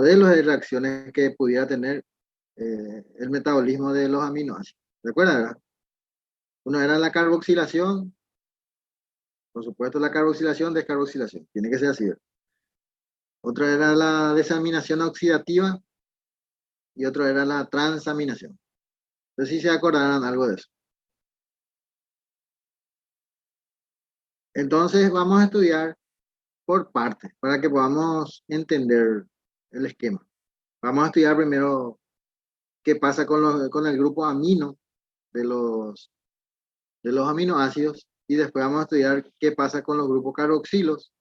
modelos de reacciones que pudiera tener el metabolismo de los aminoácidos. ¿Recuerda, verdad? Uno era la carboxilación, por supuesto la carboxilación, descarboxilación, tiene que ser así, ¿verdad? Otra era la desaminación oxidativa y otra era la transaminación. Entonces sí se acordarán algo de eso. Entonces vamos a estudiar por partes para que podamos entender el esquema. Vamos a estudiar primero qué pasa con el grupo amino de los aminoácidos y después vamos a estudiar qué pasa con los grupos carboxilos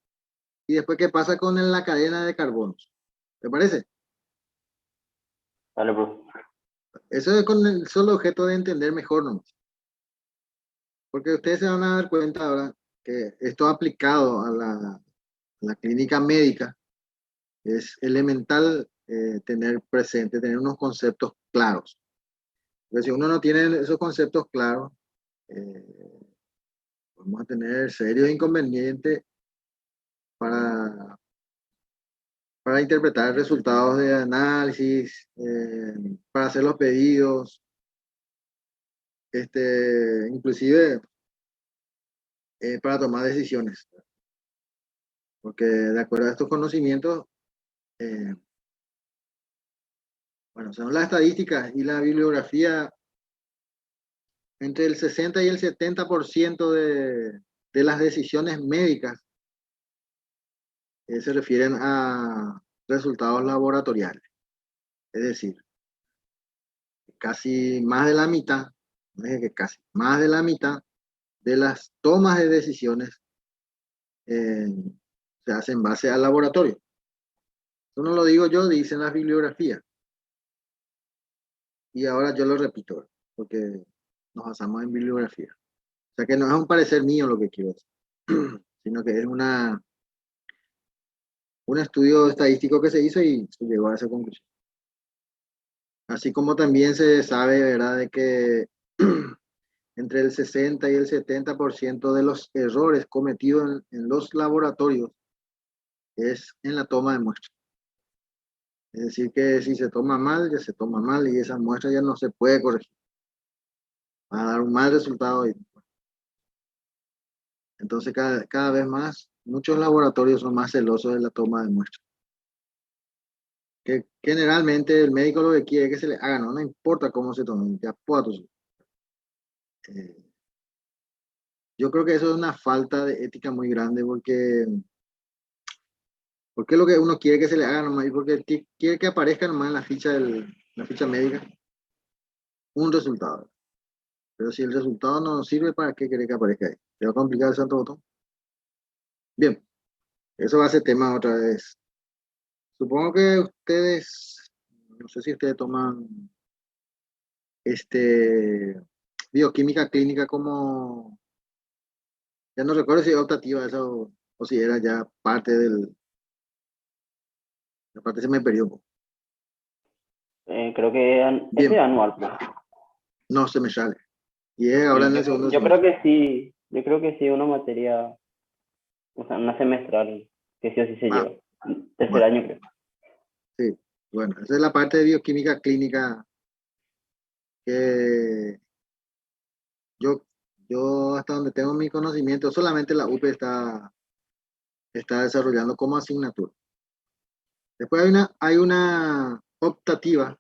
y después qué pasa con la cadena de carbonos. ¿Te parece? Vale, profe. Eso es con el solo objeto de entender mejor nomás. Porque ustedes se van a dar cuenta ahora que esto aplicado a la clínica médica es elemental tener presente, tener unos conceptos claros. Porque si uno no tiene esos conceptos claros, eh, vamos a tener serios inconvenientes para, para interpretar resultados de análisis, para hacer los pedidos, inclusive para tomar decisiones. Porque de acuerdo a estos conocimientos, eh, bueno, según las estadísticas y la bibliografía, entre el 60 y el 70% de las decisiones médicas se refieren a resultados laboratoriales. Es decir, casi más de la mitad, no es que casi, más de la mitad de las tomas de decisiones eh, se hacen en base al laboratorio. Eso no lo digo yo, dicen las bibliografías. Y ahora yo lo repito, porque nos basamos en bibliografía. O sea que no es un parecer mío lo que quiero decir, sino que es un estudio estadístico que se hizo y se llegó a esa conclusión. Así como también se sabe, ¿verdad?, de que entre el 60 y el 70% de los errores cometidos en los laboratorios es en la toma de muestras. Es decir, que si se toma mal, ya se toma mal y esa muestra ya no se puede corregir. Va a dar un mal resultado. Entonces, cada vez más, muchos laboratorios son más celosos de la toma de muestras. Que generalmente el médico lo que quiere es que se le haga, no importa cómo se tome, ya puedo. Yo creo que eso es una falta de ética muy grande porque lo que uno quiere que se le haga nomás y porque quiere que aparezca nomás en la ficha médica un resultado. Pero si el resultado no sirve, ¿para qué quiere que aparezca ahí? ¿Se va a complicar el santo botón? Bien, eso va a ser tema otra vez. Supongo que ustedes, no sé si ustedes toman bioquímica clínica como, ya no recuerdo si es optativa eso o si era ya parte la parte se me perdió un poco. Creo que ese es Bien, anual, profe. no se me sale. Y es ahora Y en yo, el segundo yo creo semestre. que sí, yo creo que sí, una materia, o sea, una semestral, que sí o sí se Ah, lleva. Tercer bueno, año, creo. sí. Bueno, esa es la parte de bioquímica clínica que yo, yo hasta donde tengo mi conocimiento, solamente la UP está desarrollando como asignatura. Después hay una optativa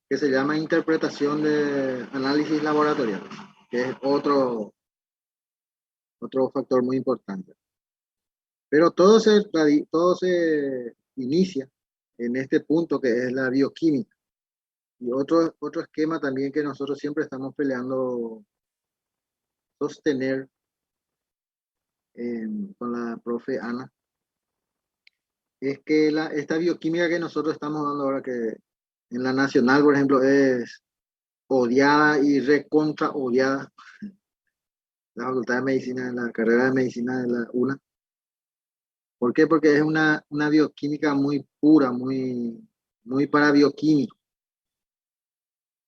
que se llama interpretación de análisis laboratorial, que es otro factor muy importante. Pero todo se inicia en este punto que es la bioquímica. Y otro esquema también que nosotros siempre estamos peleando sostener con la profe Ana, es que esta bioquímica que nosotros estamos dando ahora, que en la nacional, por ejemplo, es odiada y recontra odiada, la facultad de medicina, la carrera de medicina de la UNA. ¿Por qué? Porque es una bioquímica muy pura, muy para bioquímico.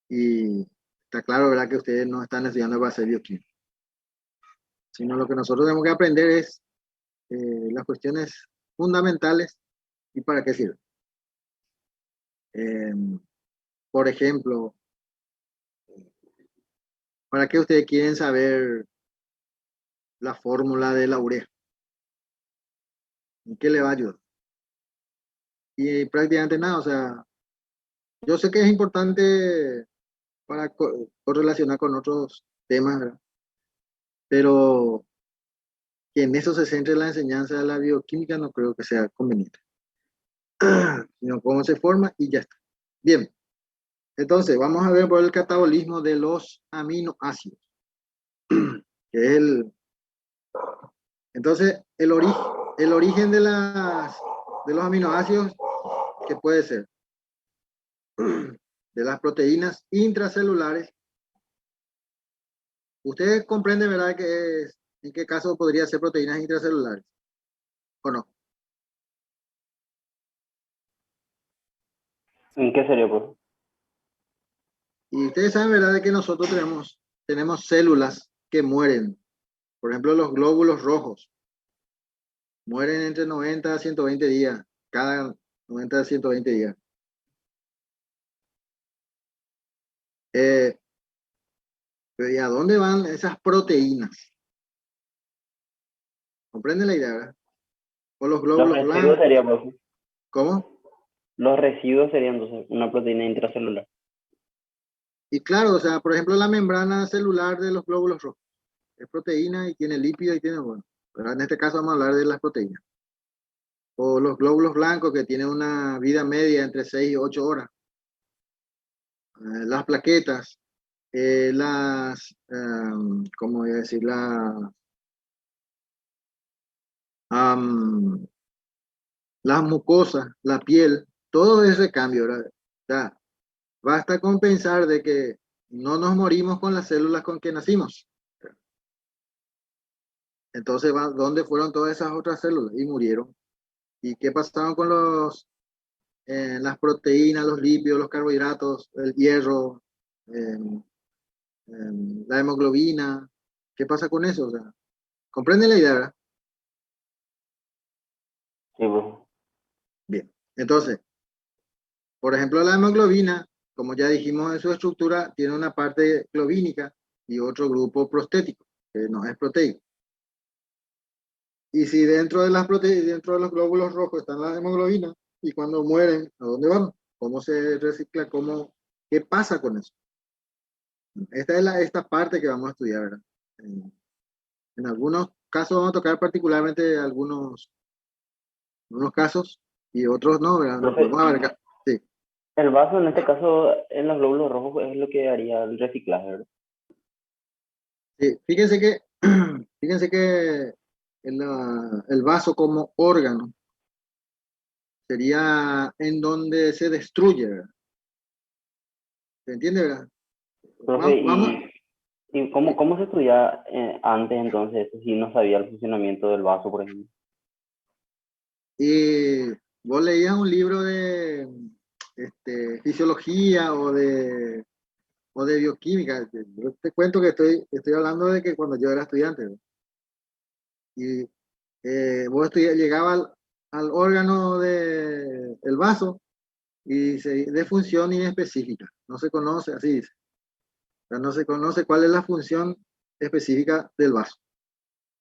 Y está claro, ¿verdad?, que ustedes no están estudiando para ser bioquímicos, sino lo que nosotros tenemos que aprender es las cuestiones fundamentales y para qué sirve. Eh, por ejemplo, ¿para qué ustedes quieren saber la fórmula de la urea? ¿En qué le va a ayudar? Y prácticamente nada, o sea, yo sé que es importante para correlacionar con otros temas, ¿verdad? Pero que en eso se centre la enseñanza de la bioquímica no creo que sea conveniente, sino cómo se forma y ya está. Bien, entonces vamos a ver por el catabolismo de los aminoácidos, que es entonces el origen de los aminoácidos, ¿qué puede ser? De las proteínas intracelulares. Ustedes comprenden, ¿verdad? En qué caso podría ser proteínas intracelulares, ¿o no? ¿En qué sería, pues? Y ustedes saben, ¿verdad? De que nosotros tenemos células que mueren. Por ejemplo, los glóbulos rojos mueren entre 90 a 120 días, cada 90 a 120 días. Eh, ¿Y a dónde van esas proteínas? ¿Comprenden la idea, verdad? O los Los glóbulos residuos blancos. sería, pues. ¿Cómo? Los residuos serían entonces una proteína intracelular. Y claro, o sea, por ejemplo, la membrana celular de los glóbulos rojos es proteína y tiene lípido y tiene, bueno, pero en este caso vamos a hablar de las proteínas. O los glóbulos blancos que tienen una vida media entre 6 y 8 horas. Las plaquetas, ¿cómo voy a decir? Am, las mucosas, la piel, todo ese cambio, ¿verdad? O sea, basta con pensar de que no nos morimos con las células con que nacimos. Entonces, ¿dónde fueron todas esas otras células? Y murieron. ¿Y qué pasaron con las proteínas, los lípidos, los carbohidratos, el hierro, em, la hemoglobina? ¿Qué pasa con eso? O sea, ¿comprende la idea, verdad? Sí, pues. Bien. Entonces, por ejemplo, la hemoglobina, como ya dijimos en su estructura, tiene una parte globínica y otro grupo prostético, que no es proteico. Y si dentro de las proteínas, dentro de los glóbulos rojos están las hemoglobinas, y cuando mueren, ¿a dónde van? ¿Cómo se recicla? ¿Qué pasa con eso? Esta es esta parte que vamos a estudiar, ¿verdad? En algunos casos vamos a tocar particularmente algunos casos y otros no, ¿verdad? No Profe, podemos abarcar. Sí. el vaso en este caso, en los glóbulos rojos, es lo que haría el reciclaje, ¿verdad? Sí, fíjense que el vaso como órgano sería en donde se destruye, ¿verdad? ¿Se entiende, verdad? Profe, Vamos, ¿y cómo se estudiaba antes entonces, si no sabía el funcionamiento del vaso, por ejemplo? y vos leías un libro de fisiología o de bioquímica. Yo te cuento que estoy hablando de que cuando yo era estudiante, ¿verdad? Y vos llegabas al órgano del vaso y dice, de función inespecífica. No se conoce, así dice. O sea, no se conoce cuál es la función específica del vaso.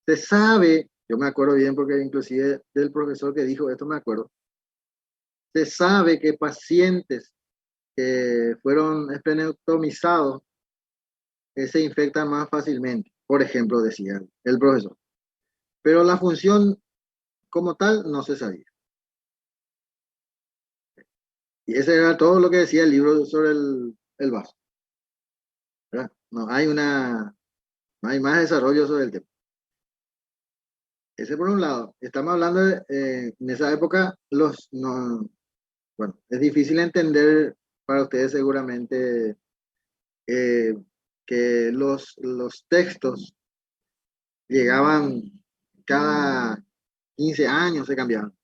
Se sabe, yo me acuerdo bien porque inclusive del profesor que dijo esto me acuerdo, se sabe que pacientes que fueron esplenectomizados se infectan más fácilmente, por ejemplo, decía el profesor. Pero la función como tal no se sabía. Y ese era todo lo que decía el libro sobre el vaso, ¿verdad? No hay más desarrollo sobre el tema. Ese por un lado. Estamos hablando en esa época, no, bueno, es difícil entender para ustedes seguramente eh, que los textos llegaban cada 15 años, se cambiaban.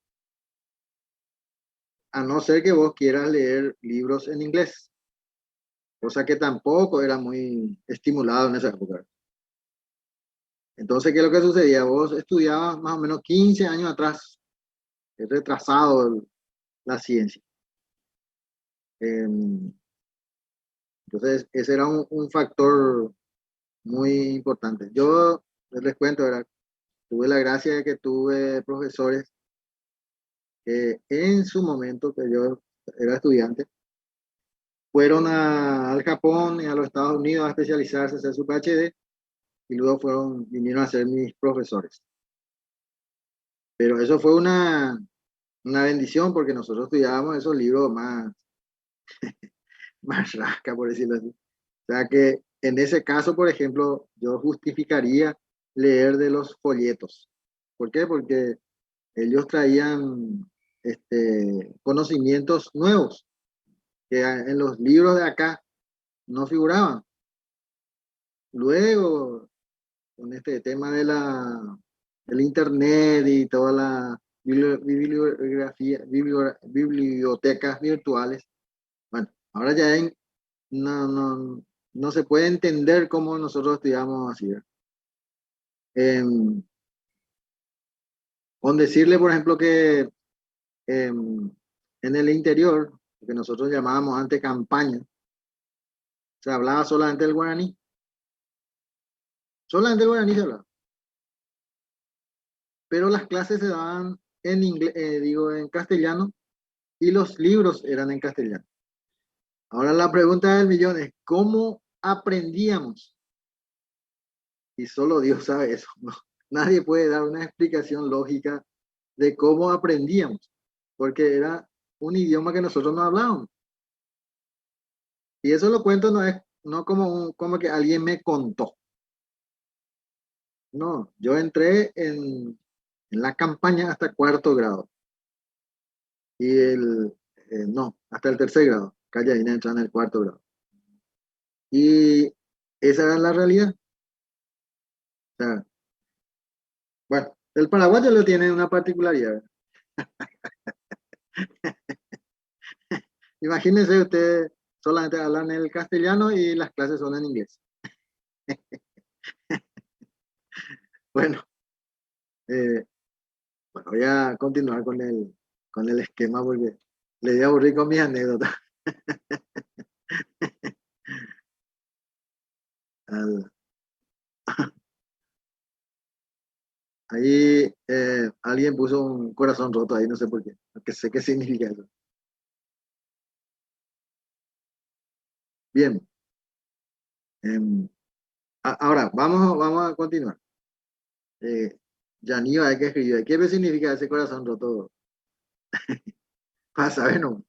A no ser que vos quieras leer libros en inglés, cosa que tampoco era muy estimulado en esa época. Entonces, ¿qué es lo que sucedía? Vos estudiabas más o menos 15 años atrás, es retrasado la ciencia. Entonces, ese era un factor muy importante. Yo les cuento, ¿verdad? Tuve la gracia de que tuve profesores que en su momento, que yo era estudiante, fueron al Japón y a los Estados Unidos a especializarse, a hacer su PhD, y luego vinieron a ser mis profesores. Pero eso fue una bendición porque nosotros estudiábamos esos libros más rasca, por decirlo así. O sea que en ese caso, por ejemplo, yo justificaría leer de los folletos. ¿Por qué? Porque ellos traían conocimientos nuevos que en los libros de acá no figuraban. Luego, con este tema del internet y toda la bibliotecas virtuales, bueno, ahora ya no, no se puede entender cómo nosotros estudiamos así. Con decirle, por ejemplo, que en el interior, que nosotros llamábamos antes campaña, se hablaba solamente del guaraní. Solamente el guaraní se hablaba. Pero las clases se daban en inglés, en castellano, y los libros eran en castellano. Ahora la pregunta del millón es, ¿cómo aprendíamos? Y solo Dios sabe eso, ¿no? Nadie puede dar una explicación lógica de cómo aprendíamos, porque era un idioma que nosotros no hablábamos. Y eso lo cuento no como que alguien me contó. No, yo entré en la campaña hasta cuarto grado. Y no, hasta el tercer grado. Calladina entra en el cuarto grado. Y esa era la realidad. O sea, bueno, el paraguayo lo tiene una particularidad. Imagínense ustedes solamente hablan el castellano y las clases son en inglés. Bueno, eh, bueno, voy a continuar con el esquema porque le voy a aburrir con mis anécdotas. Al- Ahí alguien puso un corazón roto ahí, no sé por qué, porque sé qué significa eso. Bien, em, ahora vamos a continuar. Yaniva, hay que escribir. ¿Qué significa ese corazón roto? Pasa, bueno.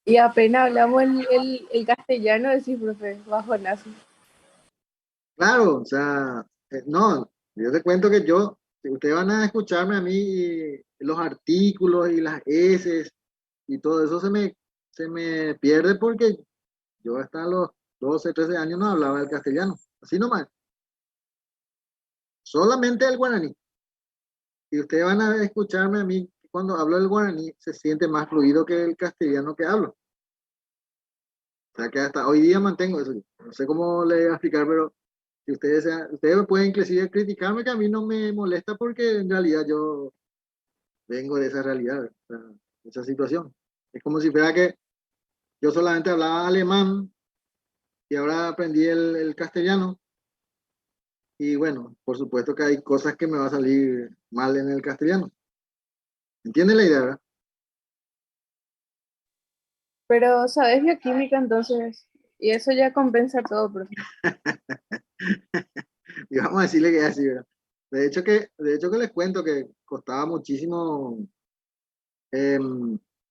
Y apenas hablamos el castellano, decís, profe, bajonazo. Claro, o sea, no, yo te cuento que si ustedes van a escucharme a mí, los artículos y las eses y todo eso se me pierde porque yo hasta los 12, 13 años no hablaba el castellano, así nomás, solamente el guaraní. Y ustedes van a escucharme a mí cuando hablo el guaraní, se siente más fluido que el castellano que hablo. O sea que hasta hoy día mantengo eso. No sé cómo le voy a explicar, pero si ustedes pueden inclusive criticarme, que a mí no me molesta porque en realidad yo vengo de esa realidad, o sea, de esa situación. Es como si fuera que yo solamente hablaba alemán y ahora aprendí el castellano. Y bueno, por supuesto que hay cosas que me va a salir mal en el castellano. ¿Entienden la idea, verdad? Pero sabes bioquímica entonces, y eso ya compensa todo, profe. Y vamos a decirle que es así, ¿verdad? De hecho que les cuento que costaba muchísimo.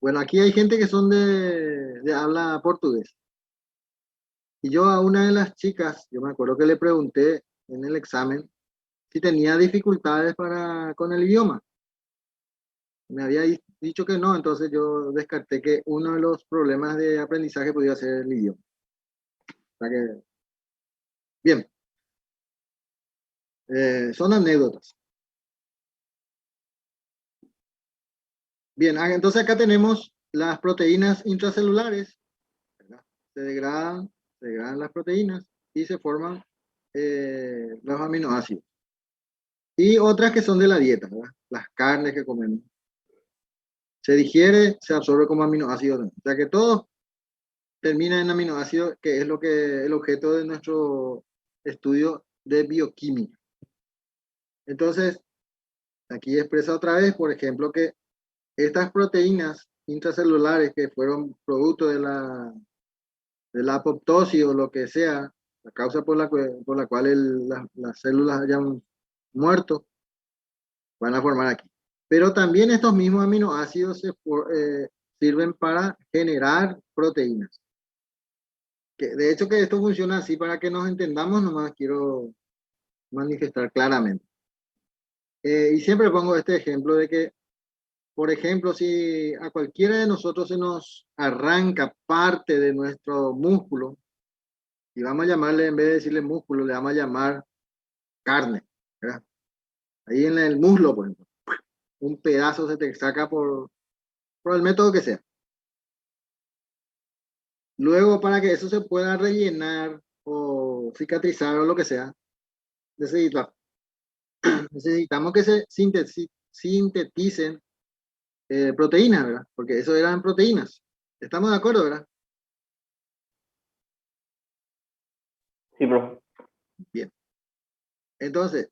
Bueno, aquí hay gente que son de habla portugués. Y yo a una de las chicas, yo me acuerdo que le pregunté en el examen si tenía dificultades con el idioma. Me había dicho que no, entonces yo descarté que uno de los problemas de aprendizaje podía ser el idioma. O sea que, bien, son anécdotas. Bien, entonces acá tenemos las proteínas intracelulares, ¿verdad? Se degradan las proteínas y se forman los aminoácidos. Y otras que son de la dieta, ¿verdad? Las carnes que comemos. Se digiere, se absorbe como aminoácidos. O sea que todo termina en aminoácidos, que es lo que el objeto de nuestro estudio de bioquímica. Entonces, aquí expresa otra vez, por ejemplo, que estas proteínas intracelulares que fueron producto de la apoptosis o lo que sea, la causa por la cual las células hayan muerto, van a formar aquí. Pero también estos mismos aminoácidos sirven para generar proteínas. De hecho, que esto funciona así, para que nos entendamos, nomás quiero manifestar claramente. Y siempre pongo este ejemplo de que, por ejemplo, si a cualquiera de nosotros se nos arranca parte de nuestro músculo, y vamos a llamarle, en vez de decirle músculo, le vamos a llamar carne, ¿verdad? Ahí en el muslo, por ejemplo, un pedazo se te saca por el método que sea. Luego, para que eso se pueda rellenar o cicatrizar o lo que sea, necesitamos que se sinteticen proteínas, ¿verdad? Porque eso eran proteínas. ¿Estamos de acuerdo, verdad? Sí, profe. Bien. Entonces,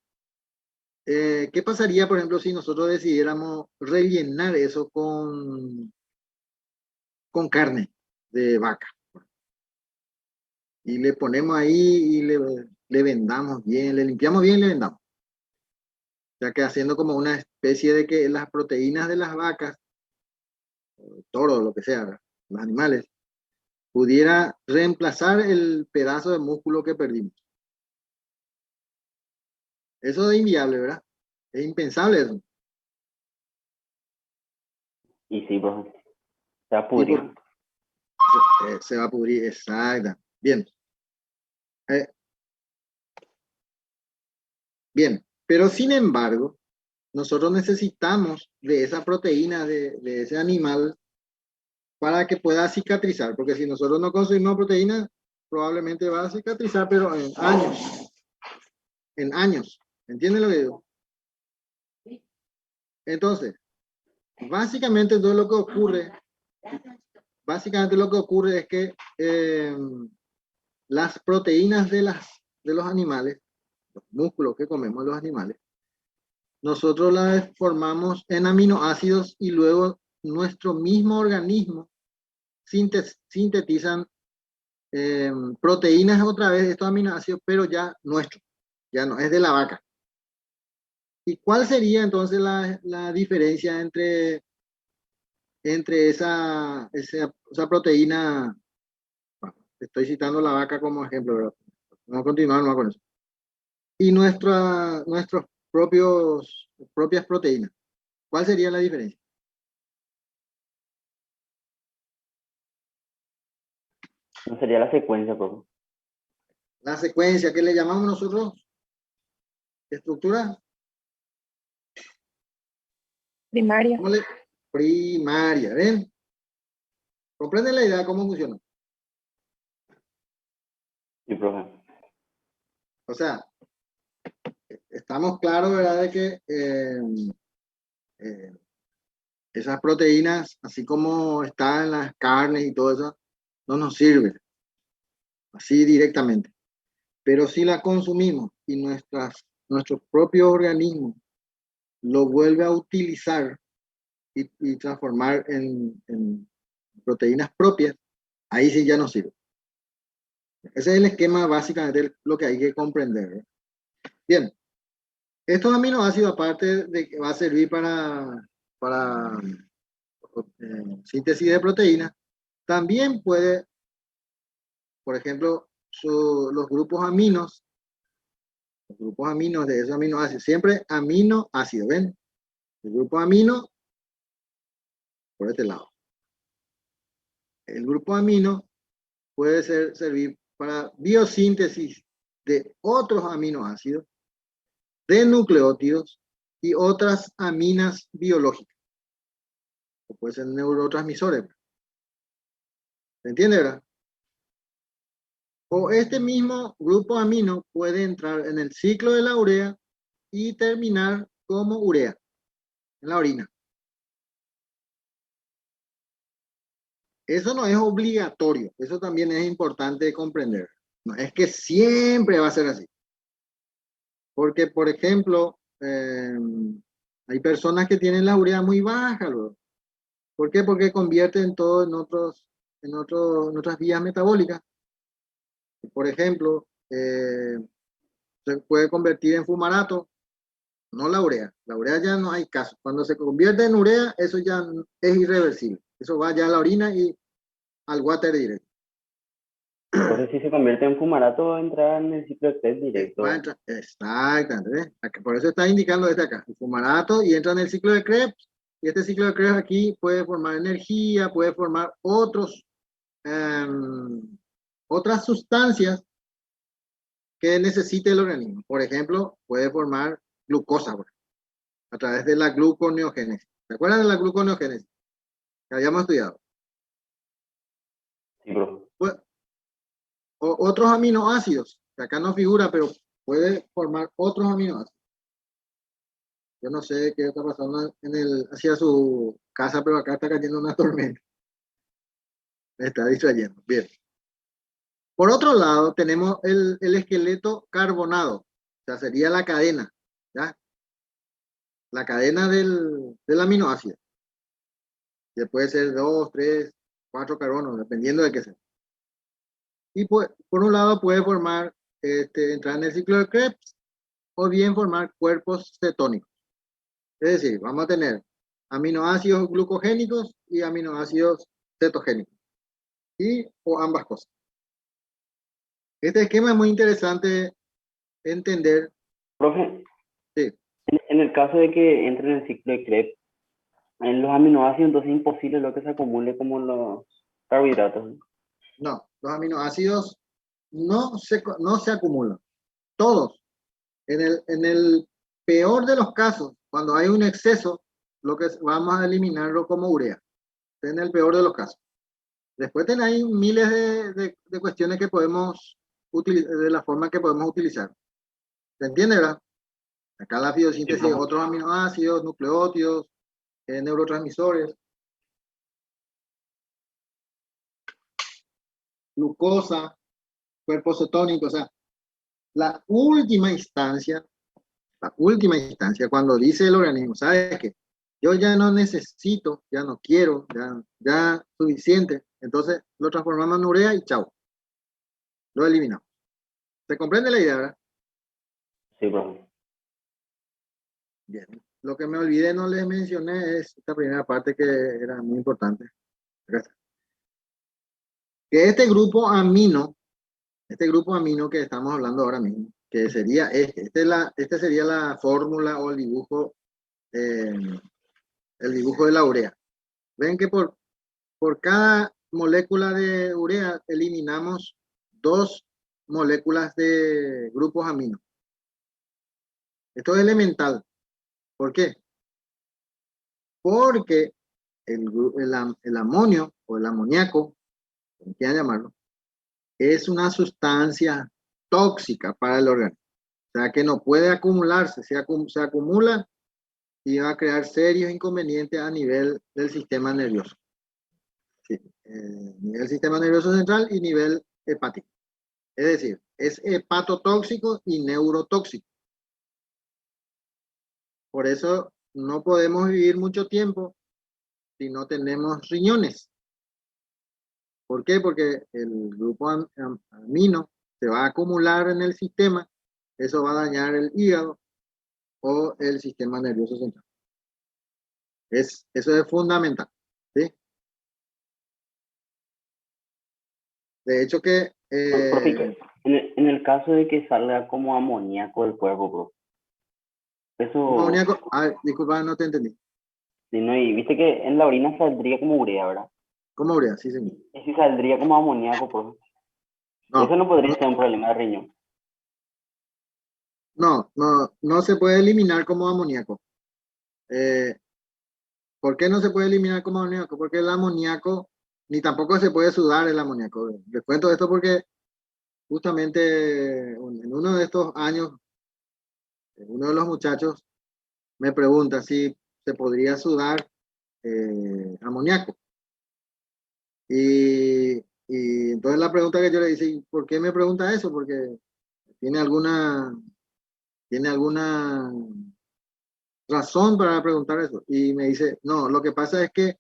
¿qué pasaría, por ejemplo, si nosotros decidiéramos rellenar eso con carne de vaca? Y le ponemos ahí y le vendamos bien, le limpiamos bien y le vendamos. O sea que haciendo como una especie de que las proteínas de las vacas, toro, lo que sea, ¿verdad? Los animales, pudiera reemplazar el pedazo de músculo que perdimos. Eso es inviable, ¿verdad? Es impensable eso. Y sí, profe. Se va a Sí, pudrir. se va a pudrir, exacto. Bien. Eh, bien, pero sin embargo, nosotros necesitamos de esa proteína de ese animal para que pueda cicatrizar, porque si nosotros no consumimos proteína, probablemente va a cicatrizar, pero en años. En años. ¿Entienden lo que digo? Entonces, básicamente todo lo que ocurre, es que las proteínas de los animales, los músculos que comemos los animales, nosotros las formamos en aminoácidos y luego nuestro mismo organismo sintetizan proteínas otra vez de estos aminoácidos, pero ya nuestro, ya no es de la vaca. ¿Y cuál sería entonces la diferencia entre esa proteína? Bueno, estoy citando la vaca como ejemplo, pero vamos a continuar más con eso. Y nuestros propias proteínas. ¿Cuál sería la diferencia? No sería la secuencia, profe. La secuencia que le llamamos nosotros estructura Primaria. primaria. ¿Ven? ¿Comprenden la idea de cómo funciona? Sí, profe. O sea, estamos claros, ¿verdad? De que eh, esas proteínas, así como están en las carnes y todo eso, no nos sirven así directamente. Pero si la consumimos y nuestro propio organismo lo vuelve a utilizar y transformar en proteínas propias, ahí sí ya nos sirve. Ese es el esquema básicamente de lo que hay que comprender, ¿verdad? Bien, estos aminoácidos, aparte de que va a servir para síntesis de proteínas, también puede, por ejemplo, los grupos aminos de esos aminoácidos, siempre aminoácido, ¿ven? El grupo amino por este lado. El grupo amino puede servir para biosíntesis de otros aminoácidos, de nucleótidos y otras aminas biológicas, o pueden ser neurotransmisores. ¿Se entiende, verdad? O este mismo grupo amino puede entrar en el ciclo de la urea y terminar como urea en la orina. Eso no es obligatorio, eso también es importante comprender. No es que siempre va a ser así. Porque, por ejemplo, hay personas que tienen la urea muy baja luego. ¿Por qué? Porque convierten todo en otras vías metabólicas. Por ejemplo, se puede convertir en fumarato, no la urea. La urea ya no hay caso. Cuando se convierte en urea, eso ya es irreversible. Eso va ya a la orina y al water directo. Entonces, si se convierte en fumarato, entra en el ciclo de Krebs Va a directo. entrar, exactamente, ¿eh? Por eso está indicando desde acá, el fumarato y entra en el ciclo de Krebs. Y este ciclo de Krebs aquí puede formar energía, puede formar otras sustancias que necesite el organismo. Por ejemplo, puede formar glucosa a través de la gluconeogénesis. ¿Se acuerdan de la gluconeogénesis? Que habíamos estudiado. Sí, bro. Pues, otros aminoácidos, que acá no figura, pero puede formar otros aminoácidos. Yo no sé qué está pasando hacia su casa, pero acá está cayendo una tormenta. Me está distrayendo. Bien. Por otro lado, tenemos el esqueleto carbonado. O sea, sería la cadena. ¿Ya? La cadena del aminoácido. Que puede ser 2, 3, 4 carbonos, dependiendo de qué sea. Y pues, por un lado puede formar, entrar en el ciclo de Krebs o bien formar cuerpos cetónicos. Es decir, vamos a tener aminoácidos glucogénicos y aminoácidos cetogénicos. O ambas cosas. Este esquema es muy interesante entender. Profe, Sí, en el caso de que entre en el ciclo de Krebs, en los aminoácidos, entonces es imposible lo que se acumule como los carbohidratos. no, los aminoácidos no se acumulan. Todos. En el peor de los casos, cuando hay un exceso, lo que vamos a eliminarlo como urea. En el peor de los casos. Después tenéis miles de cuestiones que podemos utilizar, de la forma que podemos utilizar. ¿Se entiende, verdad? Acá la Sí, biosíntesis de profe. otros aminoácidos, nucleótidos, neurotransmisores, glucosa, cuerpos cetónicos, o sea, la última instancia, cuando dice el organismo, ¿sabes qué? Yo ya no necesito, ya no quiero, ya suficiente, entonces lo transformamos en urea y chao, lo eliminamos. ¿Se comprende la idea, verdad? Sí, profe. Bien. Lo que me olvidé, no les mencioné, es esta primera parte que era muy importante. Gracias. Que este grupo amino que estamos hablando ahora mismo, que sería este sería la fórmula o el dibujo de la urea. Ven que por cada molécula de urea eliminamos dos moléculas de grupos amino. Esto es elemental. ¿Por qué? Porque el amonio o el amoníaco, como quieran llamarlo, es una sustancia tóxica para el organismo. O sea que no puede acumularse, se acumula y va a crear serios inconvenientes a nivel del sistema nervioso. Sí, nivel sistema nervioso central y nivel hepático. Es decir, es hepatotóxico y neurotóxico. Por eso no podemos vivir mucho tiempo si no tenemos riñones. ¿Por qué? Porque el grupo amino se va a acumular en el sistema, eso va a dañar el hígado o el sistema nervioso central. Eso es fundamental. ¿Sí? De hecho que Profe, en el caso de que salga como amoníaco del cuerpo, bro, como eso, amoníaco, disculpa, no te entendí. si no, y viste que en la orina saldría como urea, ¿verdad? ¿Cómo urea? Sí, señor. Y si saldría como amoníaco, profe, eso No, no podría no, ser un problema de riñón. no se puede eliminar como amoníaco. Eh, ¿Por qué no se puede eliminar como amoníaco? Porque el amoníaco, ni tampoco se puede sudar el amoníaco. Les cuento esto porque justamente en uno de estos años, uno de los muchachos me pregunta si se podría sudar amoníaco. Y entonces la pregunta que yo le hice, ¿y por qué me pregunta eso? Porque tiene alguna razón para preguntar eso. Y me dice, no, lo que pasa es que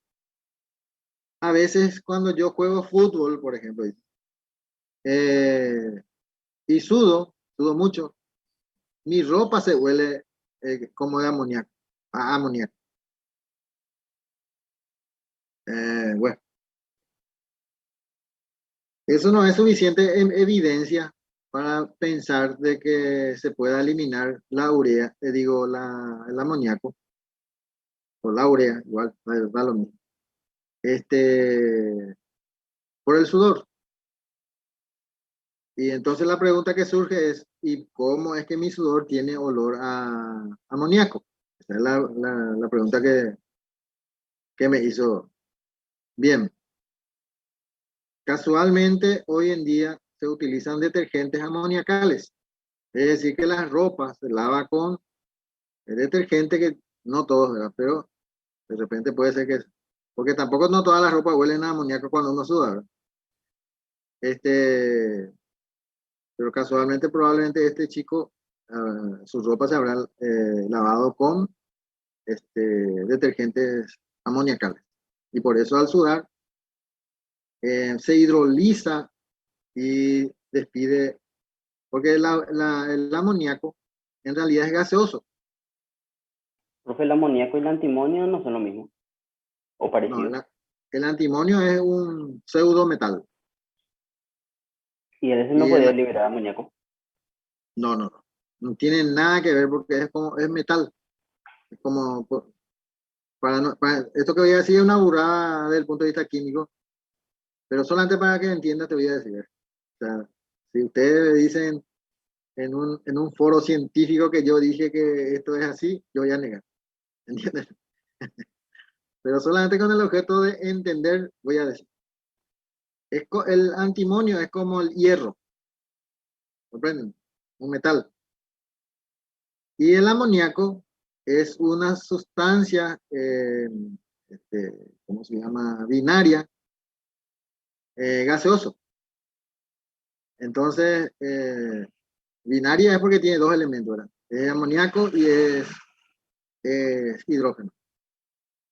a veces cuando yo juego fútbol, por ejemplo, eh, y sudo mucho, mi ropa se huele como de amoníaco, a amoníaco. Bueno, eso no es suficiente evidencia para pensar de que se pueda eliminar la urea, digo, el amoníaco, o la urea, igual, da lo mismo, por el sudor. Y entonces la pregunta que surge es, ¿y cómo es que mi sudor tiene olor a amoníaco? Esa es la pregunta que me hizo. Bien, casualmente hoy en día se utilizan detergentes amoniacales, es decir, que las ropas se lava con el detergente que no todos, ¿verdad? Pero de repente puede ser que, porque tampoco no todas las ropas huelen a amoníaco cuando uno suda, ¿verdad? Este, pero casualmente probablemente este chico, su ropa se habrá lavado con detergentes amoniacales. Y por eso al sudar se hidroliza y despide, porque el amoníaco en realidad es gaseoso. Profe, el amoníaco y el antimonio no son lo mismo, o No, parecido. el antimonio es un pseudometal. Y ese no Y podía liberar amoníaco. no, no tiene nada que ver porque es metal. Es como, esto que voy a decir es una burrada desde el punto de vista químico, pero solamente para que entiendas te voy a decir. O sea, si ustedes dicen en un foro científico que yo dije que esto es así, yo voy a negar. ¿Entiendes? Pero solamente con el objeto de entender voy a decir. El antimonio es como el hierro, ¿comprenden? Un metal. Y el amoníaco es una sustancia, ¿cómo se llama? Binaria, gaseoso. Entonces, binaria es porque tiene dos elementos, ¿verdad? Es amoníaco y es hidrógeno.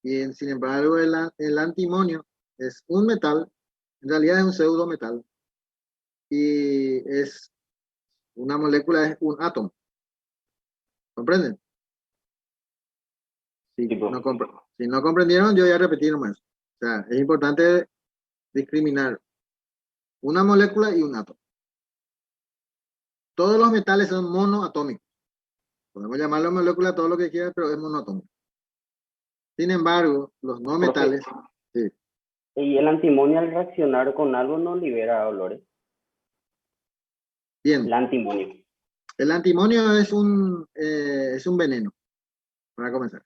Y sin embargo, el antimonio es un metal, en realidad es un pseudometal, y es una molécula, es un átomo. ¿Comprenden? Si Tipo, no, si no comprendieron, yo voy a repetir nomás. O sea, es importante discriminar una molécula y un átomo. Todos los metales son monoatómicos. Podemos llamarlo molécula todo lo que quieras, pero es monoatómico. Sin embargo, los no profe, metales, sí. y el antimonio al reaccionar con algo no libera olores. Bien, El antimonio. el antimonio es un veneno, para comenzar.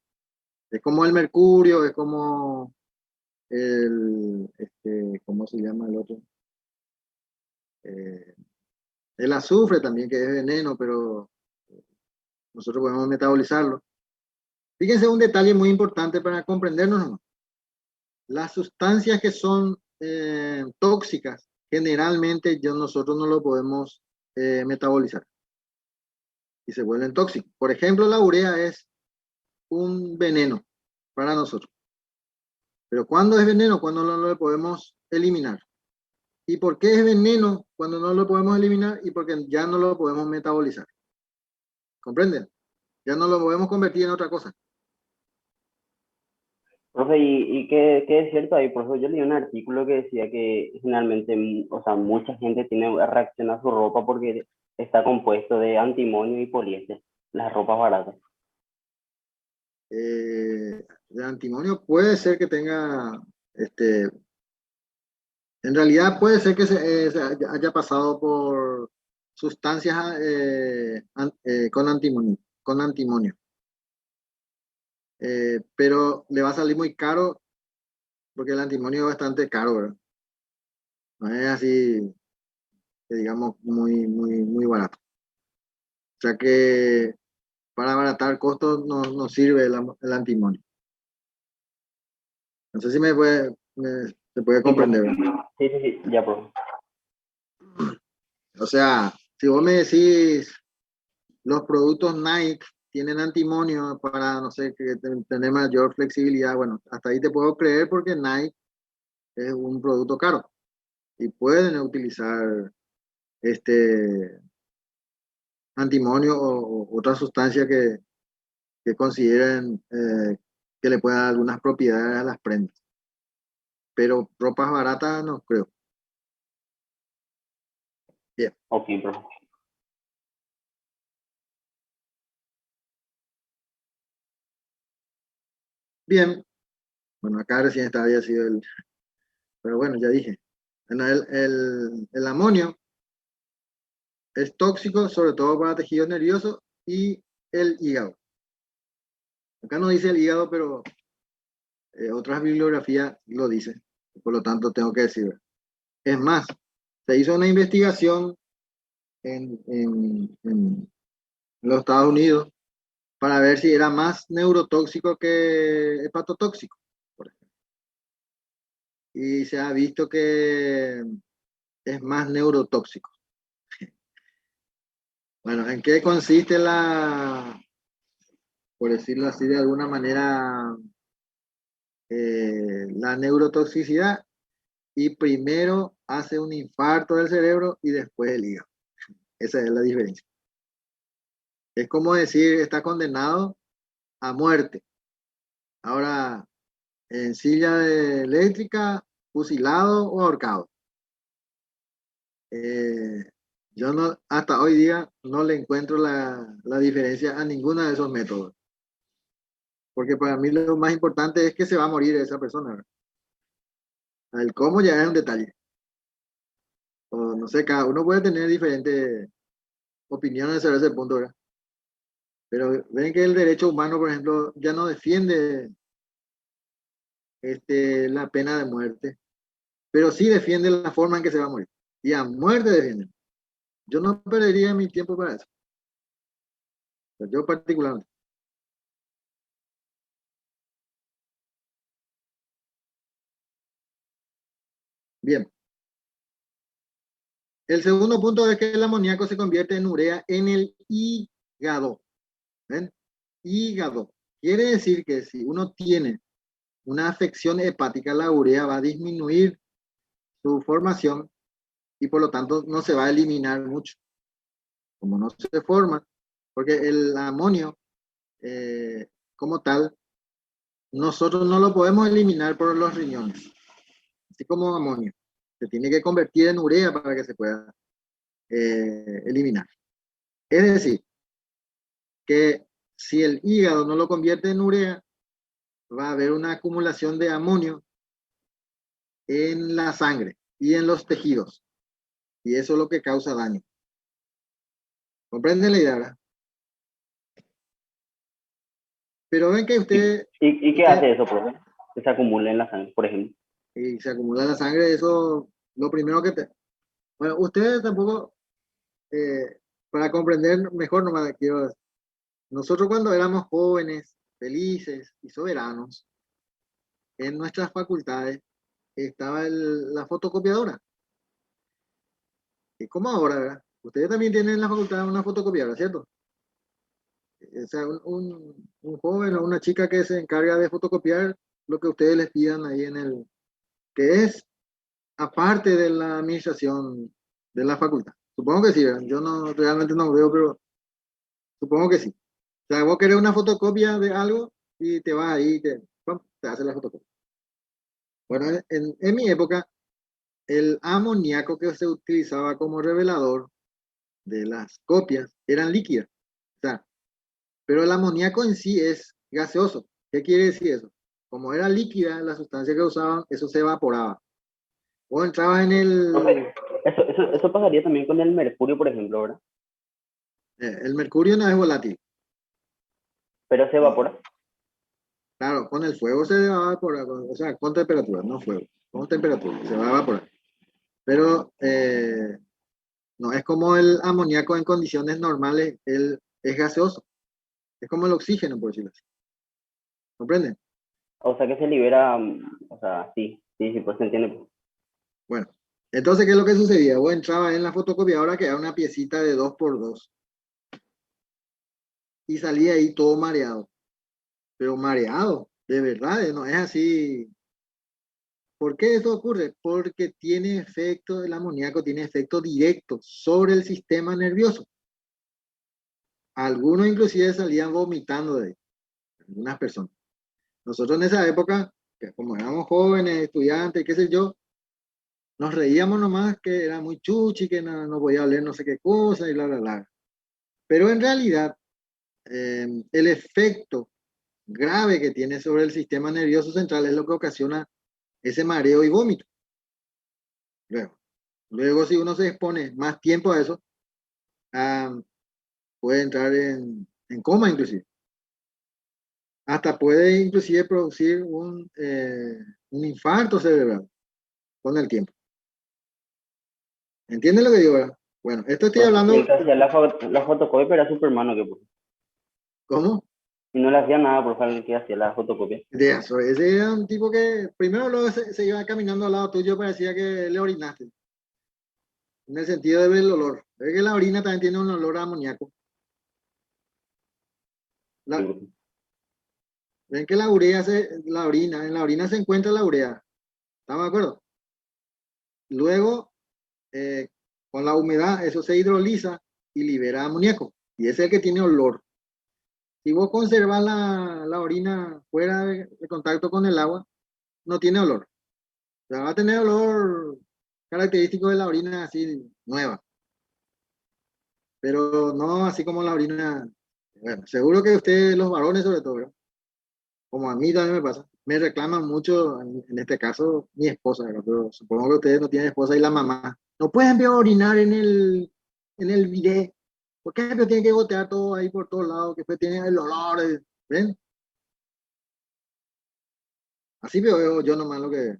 Es como el mercurio, es como ¿cómo se llama el otro? Eh, el azufre también, que es veneno, pero nosotros podemos metabolizarlo. Fíjense un detalle muy importante para comprendernos, ¿no? Las sustancias que son tóxicas, generalmente nosotros no lo podemos metabolizar y se vuelven tóxicos. Por ejemplo, la urea es un veneno para nosotros. Pero ¿cuándo es veneno? Cuando no lo podemos eliminar. ¿Y por qué es veneno cuando no lo podemos eliminar? Y porque ya no lo podemos metabolizar. ¿Comprenden? Ya no lo podemos convertir en otra cosa. Profe, ¿y qué es cierto ahí? Por eso yo leí un artículo que decía que generalmente, o sea, mucha gente tiene reacción a su ropa porque está compuesto de antimonio y poliéster, las ropas baratas. El antimonio puede ser que tenga, en realidad puede ser que se haya pasado por sustancias con antimonio. Pero le va a salir muy caro porque el antimonio es bastante caro, ¿verdad? No es así, que digamos, muy barato. O sea que para abaratar costos no sirve el antimonio. No sé si Se puede Sí, profe. comprender. Sí, sí, sí, ya, profe. O sea, si vos me decís los productos Nike tienen antimonio para, no sé, que tener mayor flexibilidad, bueno, hasta ahí te puedo creer porque Nike es un producto caro y pueden utilizar este antimonio o otra sustancia que consideren que le pueda dar algunas propiedades a las prendas. Pero ropas baratas no creo. Bien. Ok, profe. Bien. Bueno, acá recién había sido el... Pero bueno, ya dije. Bueno, el amonio es tóxico, sobre todo para tejido nervioso y el hígado. Acá no dice el hígado, pero otras bibliografías lo dicen. Por lo tanto, tengo que decir. Es más, se hizo una investigación en los Estados Unidos para ver si era más neurotóxico que hepatotóxico, por ejemplo. Y se ha visto que es más neurotóxico. Bueno, ¿en qué consiste por decirlo así de alguna manera, la neurotoxicidad? Y primero hace un infarto del cerebro y después el hígado. Esa es la diferencia. Es como decir, está condenado a muerte. Ahora, en eléctrica, fusilado o ahorcado. Eh, yo no, hasta hoy día no le encuentro la diferencia a ninguno de esos métodos. Porque para mí lo más importante es que se va a morir esa persona, ¿verdad? El cómo ya es un detalle. O no sé, cada uno puede tener diferentes opiniones sobre ese punto, ¿verdad? Pero ven que el derecho humano, por ejemplo, ya no defiende la pena de muerte, pero sí defiende la forma en que se va a morir. Y a muerte defienden. Yo no perdería mi tiempo para eso. Yo particularmente. Bien. El segundo punto es que el amoníaco se convierte en urea en el hígado. ¿Ven? Hígado. Quiere decir que si uno tiene una afección hepática, la urea va a disminuir su formación y por lo tanto no se va a eliminar mucho. Como no se forma, porque el amonio como tal, nosotros no lo podemos eliminar por los riñones, así como amonio. Se tiene que convertir en urea para que se pueda eliminar. Es decir, que si el hígado no lo convierte en urea, va a haber una acumulación de amonio en la sangre y en los tejidos. Y eso es lo que causa daño. ¿Comprenden la idea, verdad? Pero ven que ¿Y qué hace eso, profe? Que se acumule en la sangre, por ejemplo. y se acumula la sangre, eso, lo primero que te... Bueno, ustedes tampoco, para comprender mejor, nomás quiero decir, nosotros cuando éramos jóvenes, felices y soberanos, en nuestras facultades estaba la fotocopiadora. Y como ahora, ¿verdad? Ustedes también tienen en la facultad una fotocopiadora, ¿cierto? O sea, un joven o una chica que se encarga de fotocopiar lo que ustedes les pidan ahí que es aparte de la administración de la facultad. Supongo que sí, ¿verdad? Yo no, realmente no veo, pero supongo que sí. O sea, vos querés una fotocopia de algo y te vas ahí y pum, te hace la fotocopia. Bueno, en mi época, el amoníaco que se utilizaba como revelador de las copias eran líquidas. O sea, pero el amoníaco en sí es gaseoso. ¿Qué quiere decir eso? Como era líquida la sustancia que usaban, eso se evaporaba. O entraba en Profe, eso pasaría también con el mercurio, por ejemplo, ¿verdad? el mercurio no es volátil. Pero se No, evapora. claro, con el fuego se evapora, o sea, con temperatura, no fuego, con temperatura, se va a evaporar. Pero no es como el amoníaco en condiciones normales, él es gaseoso. Es como el oxígeno, por decirlo así. ¿Comprenden? O sea que se libera, o sea, sí. Sí, sí, pues se entiende. Pues. Bueno, entonces, ¿qué es lo que sucedía? Vos entrabas en la fotocopiadora que era una piecita de 2x2 y salía ahí todo mareado, pero mareado, de verdad, no es así. ¿Por qué esto ocurre? Porque tiene efecto, el amoníaco tiene efecto directo sobre el sistema nervioso. Algunos inclusive salían vomitando de ahí, algunas personas. Nosotros en esa época, que como éramos jóvenes, estudiantes, qué sé yo, nos reíamos nomás que era muy chuchi, que no podía leer no sé qué cosa y bla, bla, bla. Pero en realidad, el efecto grave que tiene sobre el sistema nervioso central es lo que ocasiona ese mareo y vómito. Luego si uno se expone más tiempo a eso, ah, puede entrar en coma inclusive. Hasta puede inclusive producir un infarto cerebral con el tiempo. ¿Entiendes lo que digo, verdad? Bueno, esto estoy Pues, y el hablando, que hacía la fotocopia era su hermano que pues. ¿cómo? Y no le hacía nada por favor, el que hacía la fotocopia. De eso. Ese era un tipo que primero luego se iba caminando al lado tuyo, parecía que le orinaste. En el sentido de ver el olor. Es que la orina también tiene un olor a amoníaco. Sí, Ven que la orina, en la orina se encuentra la urea. ¿Estamos de acuerdo? Luego, eh, con la humedad, eso se hidroliza y libera amoníaco. Y ese es el que tiene olor. Si vos conservas la orina fuera de contacto con el agua, no tiene olor. O sea, va a tener olor característico de la orina así nueva, pero no así como la orina. Bueno, seguro que ustedes, los varones sobre todo, ¿verdad? Como a mí también me pasa, me reclaman mucho, en este caso, mi esposa, ¿verdad? Pero supongo que ustedes no tienen esposa y la mamá. No pueden ver orinar en el bidet. ¿Por qué pero tiene que gotear todo ahí por todos lados? Que después tiene el olor, ¿ven? Así veo yo nomás lo que...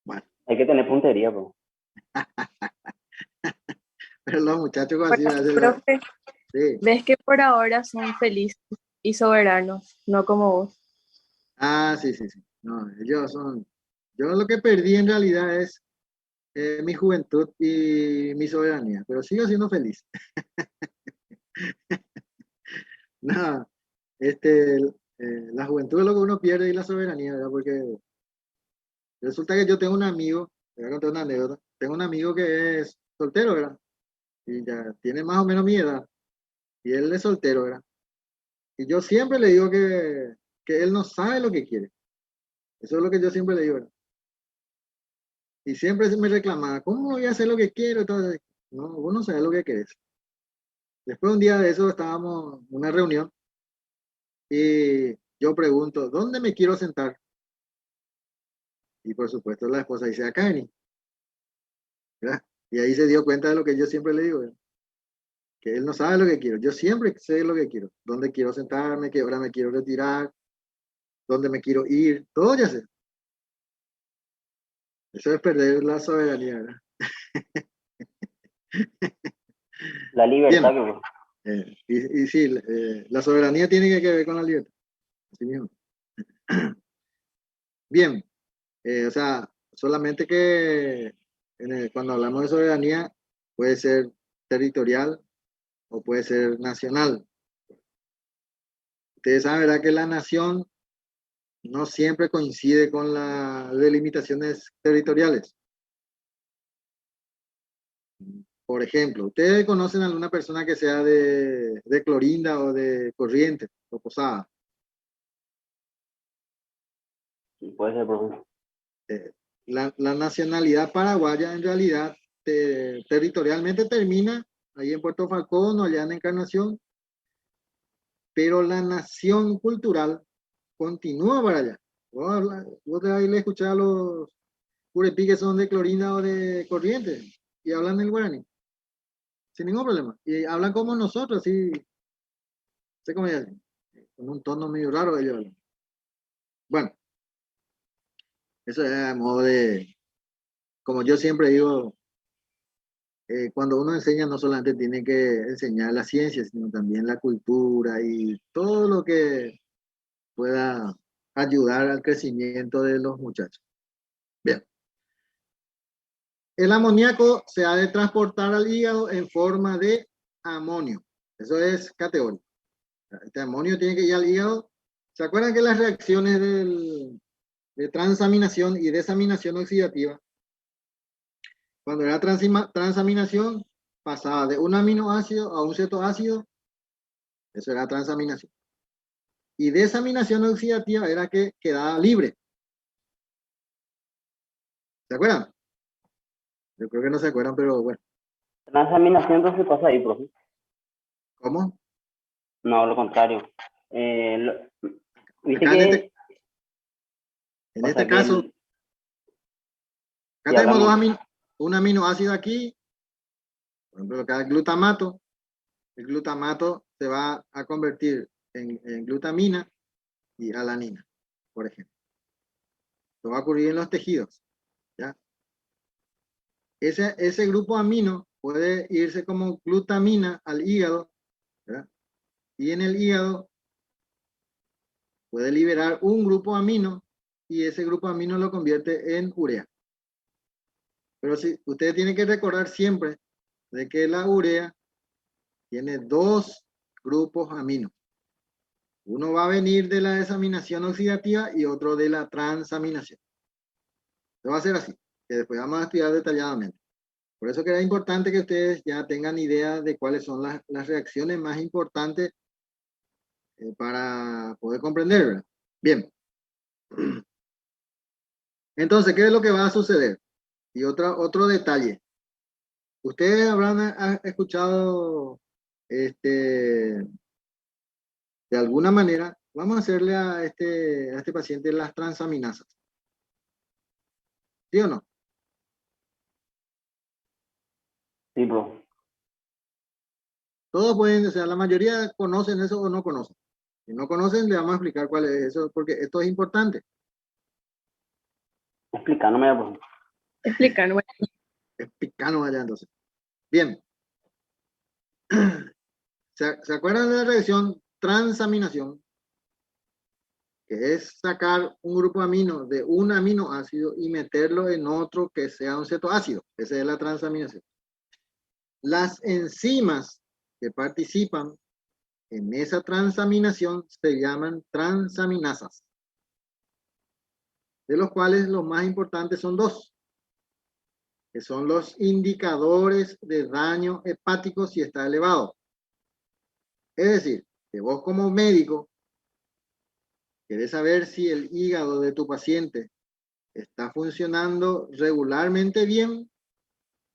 Bueno, hay que tener puntería, pues. pero los muchachos así Bueno, me hacen... profe, Sí. ves que por ahora son felices y soberanos, no como vos. Ah, sí, sí, sí. No, ellos son... Yo lo que perdí en realidad es mi juventud y mi soberanía, pero sigo siendo feliz. No, la juventud es lo que uno pierde y la soberanía, ¿verdad? Porque resulta que yo tengo un amigo, te voy a contar una anécdota, tengo un amigo que es soltero, ¿verdad? Y ya tiene más o menos mi edad, y él es soltero, ¿verdad? Y yo siempre le digo que él no sabe lo que quiere. Eso es lo que yo siempre le digo, ¿verdad? Y siempre me reclamaba, ¿cómo voy a hacer lo que quiero? Entonces, no, vos no sabes lo que querés. Después un día de eso estábamos en una reunión y yo pregunto, ¿dónde me quiero sentar? Y por supuesto la esposa dice, acá, Eni, ¿verdad? Y ahí se dio cuenta de lo que yo siempre le digo, ¿verdad? Que él no sabe lo que quiero. Yo siempre sé lo que quiero, dónde quiero sentarme, qué hora me quiero retirar, dónde me quiero ir, todo ya sé. Eso es perder la soberanía, ¿verdad? La Bien, libertad que pues. y sí, la soberanía tiene que ver con la libertad. Así mismo. Bien, o sea, solamente que cuando hablamos de soberanía puede ser territorial o puede ser nacional. Ustedes saben, ¿verdad? Que la nación no siempre coincide con las delimitaciones territoriales. Por ejemplo, ¿ustedes conocen a alguna persona que sea de Clorinda o de Corrientes o Posada? Sí, puede ser, profe. Eh, la nacionalidad paraguaya en realidad territorialmente termina ahí en Puerto Falcón o allá en Encarnación, pero la nación cultural continúa para allá. Vos ahí le escuchás a los curepí que son de Clorinda o de Corrientes y hablan el guaraní sin ningún problema. Y hablan como nosotros, así, sé cómo ya, con un tono medio raro ellos hablan. Bueno, eso es a modo de, como yo siempre digo, cuando uno enseña no solamente tiene que enseñar la ciencia, sino también la cultura y todo lo que pueda ayudar al crecimiento de los muchachos. Bien. El amoníaco se ha de transportar al hígado en forma de amonio. Eso es categórico. Este amonio tiene que ir al hígado. ¿Se acuerdan que las reacciones de transaminación y desaminación oxidativa, cuando era transaminación, pasaba de un aminoácido a un cetoácido? Eso era transaminación. Y desaminación oxidativa era que quedaba libre. ¿Se acuerdan? Yo creo que no se acuerdan, pero bueno. Transaminación entonces pasa ahí, profe. ¿Cómo? No, lo contrario. Viste Acá que, en o este sea que, caso, acá si tenemos hablamos, un aminoácido aquí, por ejemplo, acá el glutamato. El glutamato se va a convertir en glutamina y alanina, por ejemplo. Esto va a ocurrir en los tejidos, ¿ya? Ese grupo amino puede irse como glutamina al hígado, ¿verdad? Y en el hígado puede liberar un grupo amino y ese grupo amino lo convierte en urea. Pero sí, ustedes tienen que recordar siempre de que la urea tiene dos grupos aminos. Uno va a venir de la desaminación oxidativa y otro de la transaminación. Esto va a ser así, que después vamos a estudiar detalladamente. Por eso que era importante que ustedes ya tengan idea de cuáles son las reacciones más importantes para poder comprender, ¿verdad? Bien. Entonces, ¿qué es lo que va a suceder? Y otro detalle. Ustedes habrán escuchado, de alguna manera, vamos a hacerle a este paciente las transaminasas. ¿Sí o no? sí, profe. Todos pueden, o sea, la mayoría conocen eso o no conocen. Si no conocen, le vamos a explicar cuál es eso, porque esto es importante. Explicándome, profe. Explicar, bueno, Explícanos allá entonces. Bien. ¿Se acuerdan de la reacción transaminación? Que es sacar un grupo amino de un aminoácido y meterlo en otro que sea un cetoácido. Esa es la transaminación. Las enzimas que participan en esa transaminación se llaman transaminasas, de los cuales los más importantes son dos, que son los indicadores de daño hepático si está elevado. Es decir, que vos como médico querés saber si el hígado de tu paciente está funcionando regularmente bien,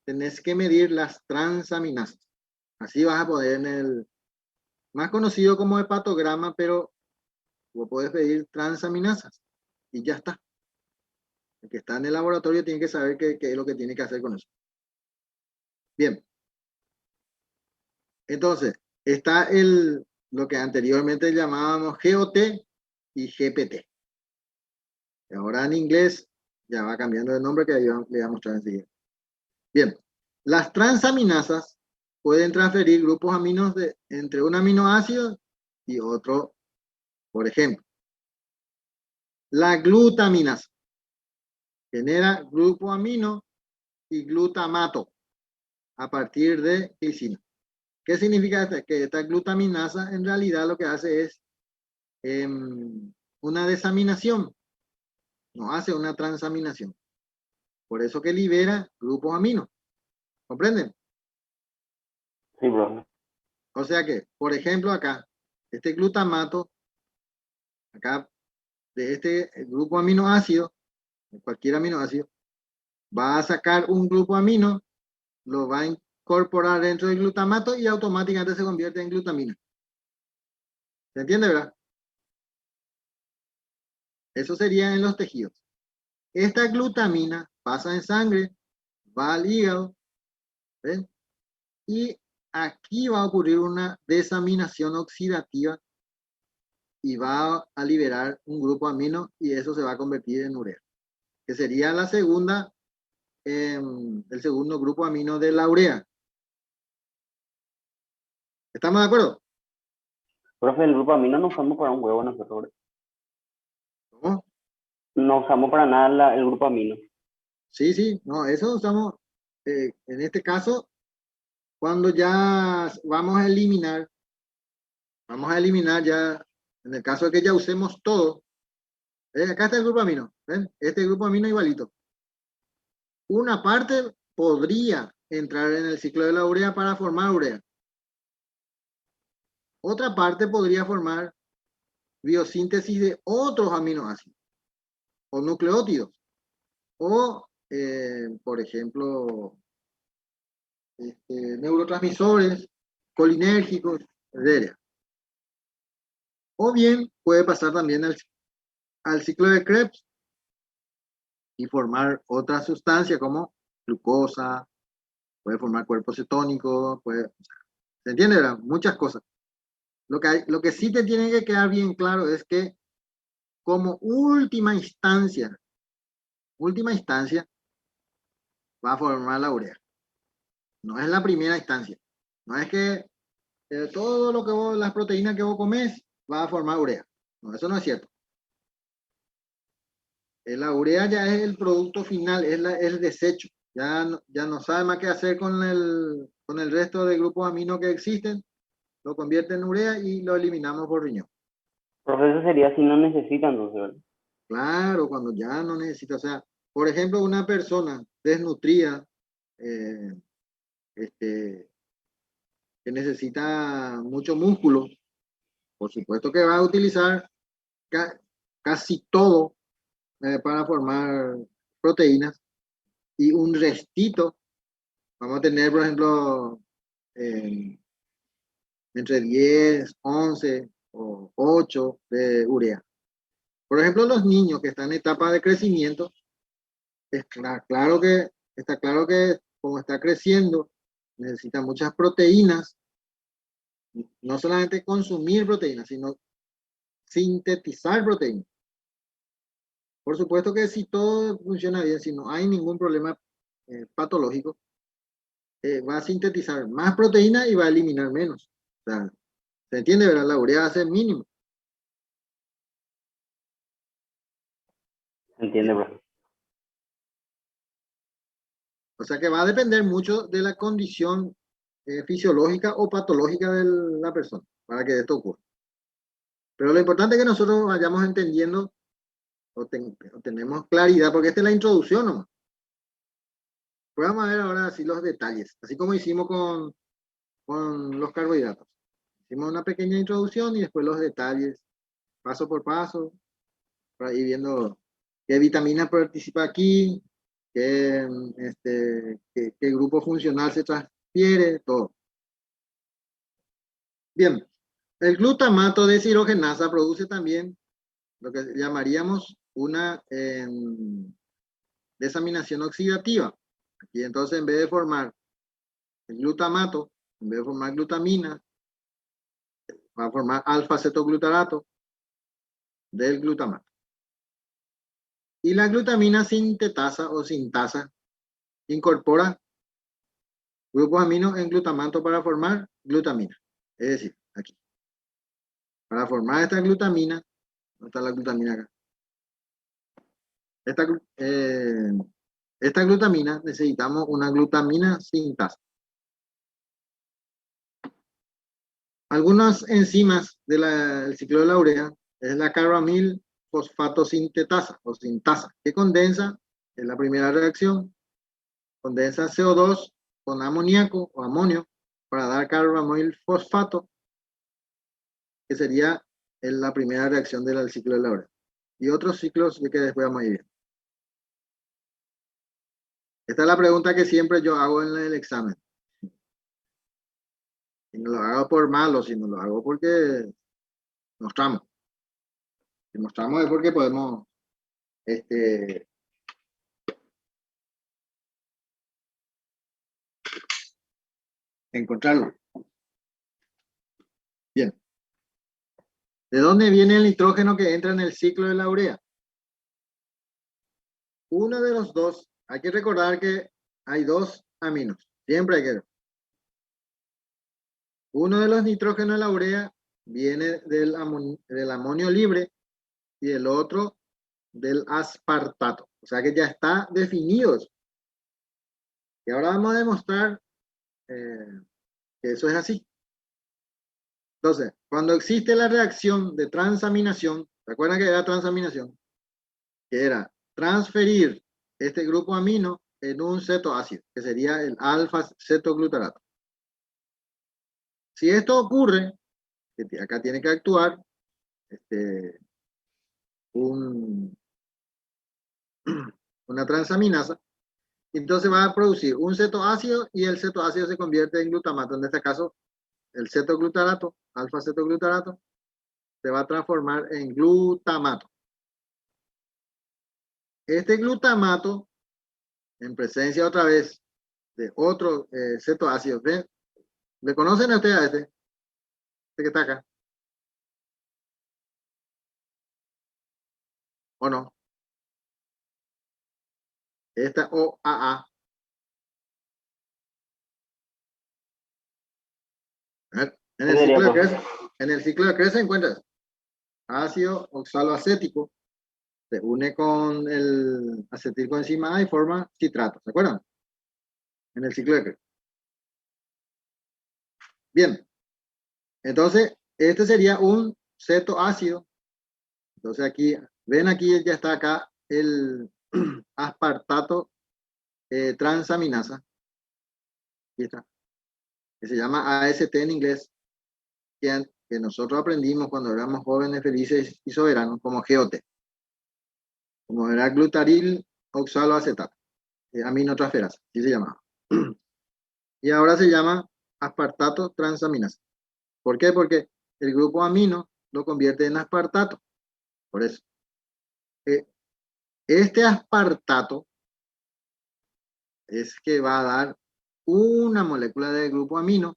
tenés que medir las transaminasas. Así vas a poder en el más conocido como hepatograma, pero vos podés pedir transaminasas y ya está. El que está en el laboratorio tiene que saber qué es lo que tiene que hacer con eso. Bien. Entonces, está lo que anteriormente llamábamos GOT y GPT. Y ahora en inglés ya va cambiando de nombre que le voy a mostrar enseguida. Bien, las transaminasas pueden transferir grupos aminos entre un aminoácido y otro. Por ejemplo, la glutaminasa genera grupo amino y glutamato a partir de glicina. ¿Qué significa esto? Que esta glutaminasa en realidad lo que hace es una desaminación, no hace una transaminación. Por eso que libera grupos aminos. ¿Comprenden? Sí, profe. O sea que, por ejemplo, acá, este glutamato, acá, de este grupo aminoácido, cualquier aminoácido, va a sacar un grupo amino, lo va a incorporar dentro del glutamato y automáticamente se convierte en glutamina. ¿Se entiende, verdad? Eso sería en los tejidos. Esta glutamina pasa en sangre, va al hígado, ¿ven? Y aquí va a ocurrir una desaminación oxidativa y va a liberar un grupo amino y eso se va a convertir en urea, que sería la segunda, el segundo grupo amino de la urea. ¿Estamos de acuerdo? Profe, el grupo amino no forma para un huevo nosotros. No usamos para nada el grupo amino. Sí, sí, no, eso usamos, en este caso, cuando ya vamos a eliminar ya, en el caso de que ya usemos todo, acá está el grupo amino, ¿ven? Este grupo amino igualito. Una parte podría entrar en el ciclo de la urea para formar urea. Otra parte podría formar biosíntesis de otros aminoácidos o nucleótidos. O, por ejemplo, neurotransmisores, colinérgicos, etc. O bien puede pasar también al ciclo de Krebs y formar otra sustancia como glucosa, puede formar cuerpos cetónicos, ¿se entiende? ¿Verdad? Muchas cosas. Lo que sí te tiene que quedar bien claro es que como última instancia, va a formar la urea. No es la primera instancia. No es que todo lo que las proteínas que vos comés va a formar urea. No, eso no es cierto. La urea ya es el producto final, es el desecho. Ya no sabe más qué hacer con el resto de grupos amino que existen. Lo convierte en urea y lo eliminamos por riñón. Profe, eso sería si no necesitan, entonces, ¿verdad? Claro, cuando ya no necesita. O sea, por ejemplo, una persona desnutrida, eh, este, que necesita mucho músculo, por supuesto que va a utilizar ca- casi todo para formar proteínas y un restito, vamos a tener, por ejemplo, eh, entre 10, 11 o 8 de urea. Por ejemplo, los niños que están en etapa de crecimiento, está claro que como está creciendo, necesita muchas proteínas, no solamente consumir proteínas, sino sintetizar proteínas. Por supuesto que si todo funciona bien, si no hay ningún problema patológico, va a sintetizar más proteína y va a eliminar menos. O sea, ¿se entiende, verdad? La urea hace mínimo. ¿Se entiende, profe? O sea que va a depender mucho de la condición fisiológica o patológica de la persona para que esto ocurra. Pero lo importante es que nosotros vayamos entendiendo o tenemos claridad, porque esta es la introducción nomás. Pues vamos a ver ahora así los detalles, así como hicimos con los carbohidratos. Hicimos una pequeña introducción y después los detalles, paso por paso, para ir viendo qué vitamina participa aquí, qué grupo funcional se transfiere, todo. Bien, el glutamato deshidrogenasa produce también lo que llamaríamos una desaminación oxidativa. Aquí entonces en vez de formar el glutamato, en vez de formar glutamina, va a formar alfa-cetoglutarato del glutamato. Y la glutamina sintetasa o sintasa incorpora grupos aminos en glutamato para formar glutamina. Es decir, aquí. Para formar esta glutamina, ¿dónde está la glutamina acá? Esta, eh, esta glutamina necesitamos una glutamina sintasa. Algunas enzimas del ciclo de la urea es la carbamil fosfato sintetasa o sintasa, que condensa en la primera reacción, condensa CO2 con amoníaco o amonio para dar carbamil fosfato, que sería en la primera reacción del ciclo de la urea. Y otros ciclos de que después vamos a ir viendo. Esta es la pregunta que siempre yo hago en el examen. Y no lo hago por malo, sino lo hago porque mostramos. Si mostramos es porque podemos encontrarlo. Bien. ¿De dónde viene el nitrógeno que entra en el ciclo de la urea? Uno de los dos. Hay que recordar que hay dos aminos. Siempre hay que. Uno de los nitrógenos de la urea viene del amonio libre y el otro del aspartato. O sea que ya está definido eso. Y ahora vamos a demostrar que eso es así. Entonces, cuando existe la reacción de transaminación, ¿se acuerdan que era transaminación? Que era transferir este grupo amino en un cetoácido, que sería el alfa-cetoglutarato. Si esto ocurre, acá tiene que actuar un, una transaminasa, entonces va a producir un cetoácido y el cetoácido se convierte en glutamato. En este caso, el cetoglutarato, alfa-cetoglutarato, se va a transformar en glutamato. Este glutamato, en presencia otra vez de otro cetoácido, ¿ven? ¿Le conocen a ustedes a este que está acá? ¿O no? Esta OAA. En ¿Qué el sería, ciclo de profe? Krebs, en el ciclo de Krebs se encuentra ácido oxaloacético, se une con el acetilcoenzima A y forma citrato. ¿Se acuerdan? En el ciclo de Krebs. Bien, entonces este sería un cetoácido. Entonces aquí, ven aquí ya está acá el aspartato transaminasa. Aquí está. Que se llama AST en inglés, que nosotros aprendimos cuando éramos jóvenes, felices y soberanos, como GOT, como era glutaril oxaloacetato, aminotransferasa, así se llamaba. Y ahora se llama aspartato transaminasa. ¿Por qué? Porque el grupo amino lo convierte en aspartato. Por eso. Este aspartato es que va a dar una molécula del grupo amino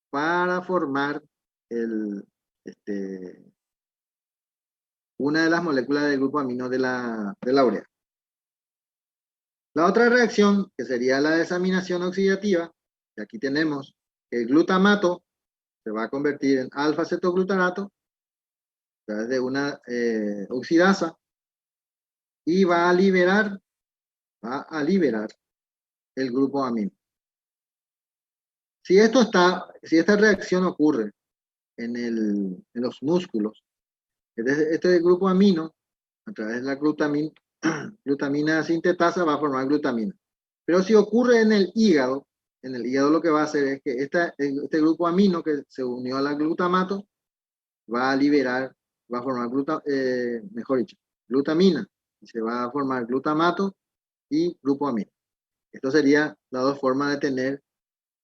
para formar el, una de las moléculas del grupo amino de la urea. La otra reacción, que sería la desaminación oxidativa, que aquí tenemos el glutamato, se va a convertir en alfa-cetoglutarato, a través de una oxidasa, y va a liberar el grupo amino. Si esta reacción ocurre en los músculos, este grupo amino, a través de la glutamina sintetasa, va a formar glutamina. Pero si ocurre en el hígado lo que va a hacer es que este grupo amino que se unió a la glutamato va a liberar, va a formar mejor dicho, glutamina. Y se va a formar glutamato y grupo amino. Esto sería las dos formas de tener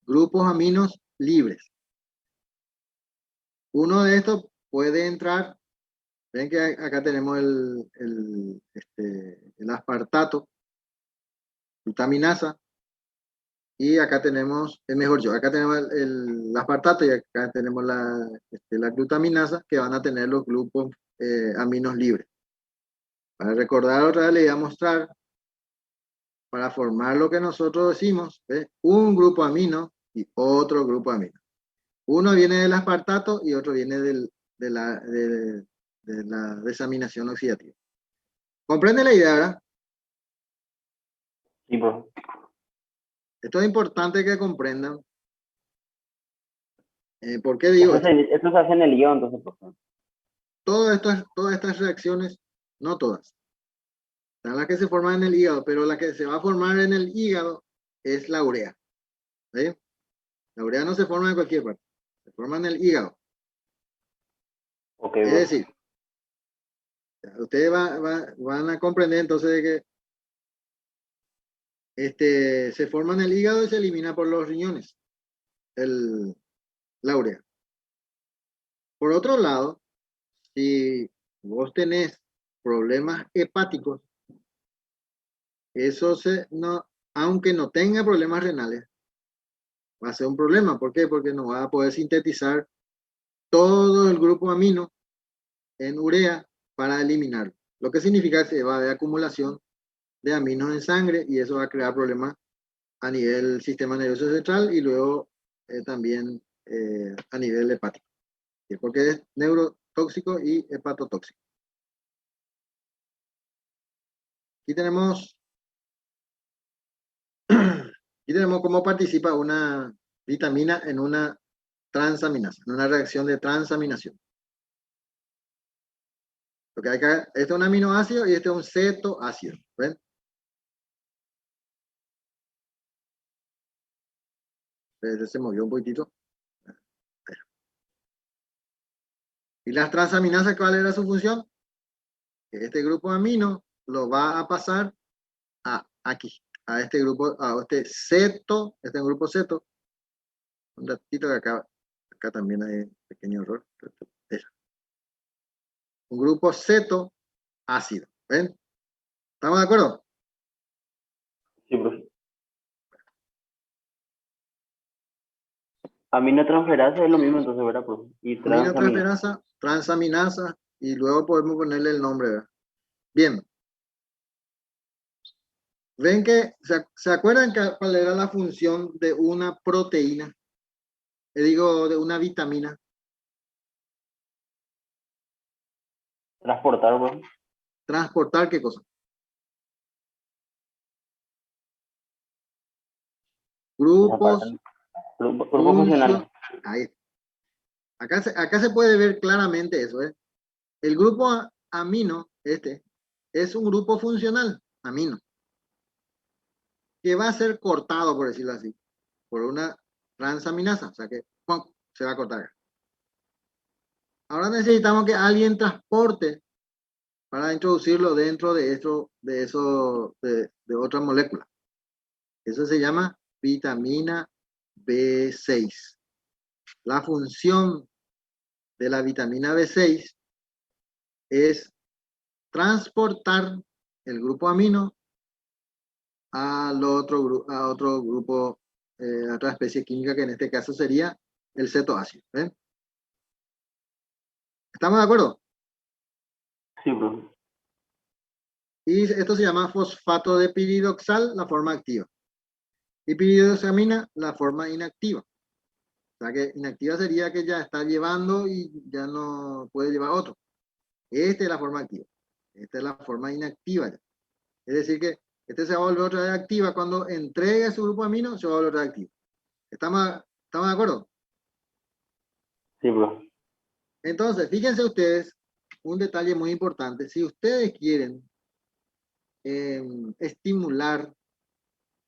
grupos aminos libres. Uno de estos puede entrar, ven que acá tenemos el aspartato, glutaminasa, y acá tenemos, acá tenemos el aspartato y acá tenemos la glutaminasa, que van a tener los grupos aminos libres. Para recordar otra vez, le voy a mostrar, para formar lo que nosotros decimos, un grupo amino y otro grupo amino. Uno viene del aspartato y otro viene de la desaminación oxidativa. ¿Comprende la idea, verdad? Sí, profe. Esto es importante que comprendan. ¿Por qué digo esto? Eso se hace en el hígado, entonces, profe. Todas estas reacciones, no todas, están las que se forman en el hígado, pero la que se va a formar en el hígado es la urea. ¿Sí? La urea no se forma en cualquier parte, se forma en el hígado. Ok, Es profe. decir, ustedes van a comprender entonces de que se forma en el hígado y se elimina por los riñones, la urea. Por otro lado, si vos tenés problemas hepáticos, eso aunque no tenga problemas renales, va a ser un problema. ¿Por qué? Porque no va a poder sintetizar todo el grupo amino en urea para eliminarlo. Lo que significa que va a haber acumulación de aminos en sangre y eso va a crear problemas a nivel sistema nervioso central y luego también a nivel hepático. Porque es neurotóxico y hepatotóxico. Aquí tenemos, cómo participa una vitamina en una transaminasa, en una reacción de transaminación. Porque acá, este es un aminoácido y este es un cetoácido. ¿Ven? Se movió un poquitito. ¿Y las transaminasas cuál era su función? Que este grupo amino lo va a pasar aquí, a este grupo, a este ceto, este es un grupo ceto. Un ratito que acá también hay un pequeño error. Un grupo ceto ácido. ¿Ven? ¿Estamos de acuerdo? Sí, profe. Aminotransferasa es lo mismo entonces, ¿verdad, profe? Y transaminasa. Transaminasa, y luego podemos ponerle el nombre, ¿verdad? Bien. ¿Ven que se acuerdan cuál era la función de una proteína? Digo, de una vitamina. Transportar, profe. Transportar, ¿qué cosa? Esa parte. Grupos, Grupo funcional. ahí. Acá se puede ver claramente eso, ¿eh? El grupo amino, es un grupo funcional, amino, que va a ser cortado, por decirlo así, por una transaminasa, o sea que ¡pum!, se va a cortar. Ahora necesitamos que alguien transporte para introducirlo dentro de esto, de otra molécula. Eso se llama vitamina B6. La función de la vitamina B6 es transportar el grupo amino a otro grupo, a otra especie química, que en este caso sería el cetoácido. ¿Ven? ¿Estamos de acuerdo? Sí, profe. Y esto se llama fosfato de piridoxal, la forma activa. Y piridoxamina, la forma inactiva. O sea que inactiva sería que ya está llevando y ya no puede llevar otro. Esta es la forma activa. Esta es la forma inactiva. Es decir que este se va a volver otra vez activa cuando entregue su grupo amino, se va a volver otra vez activa. ¿Estamos de acuerdo? Sí, profe. Entonces, fíjense ustedes, un detalle muy importante. Si ustedes quieren estimular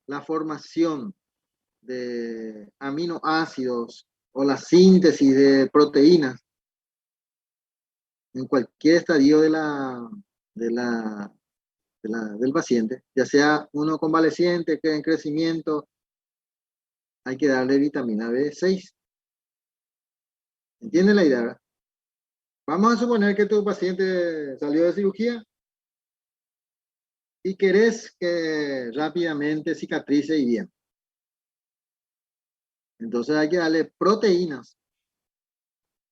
la formación de aminoácidos o la síntesis de proteínas en cualquier estadio de la, del paciente, ya sea uno convaleciente, que en crecimiento, hay que darle vitamina B6. ¿Entienden la idea? Vamos a suponer que tu paciente salió de cirugía y querés que rápidamente cicatrice y bien. Entonces hay que darle proteínas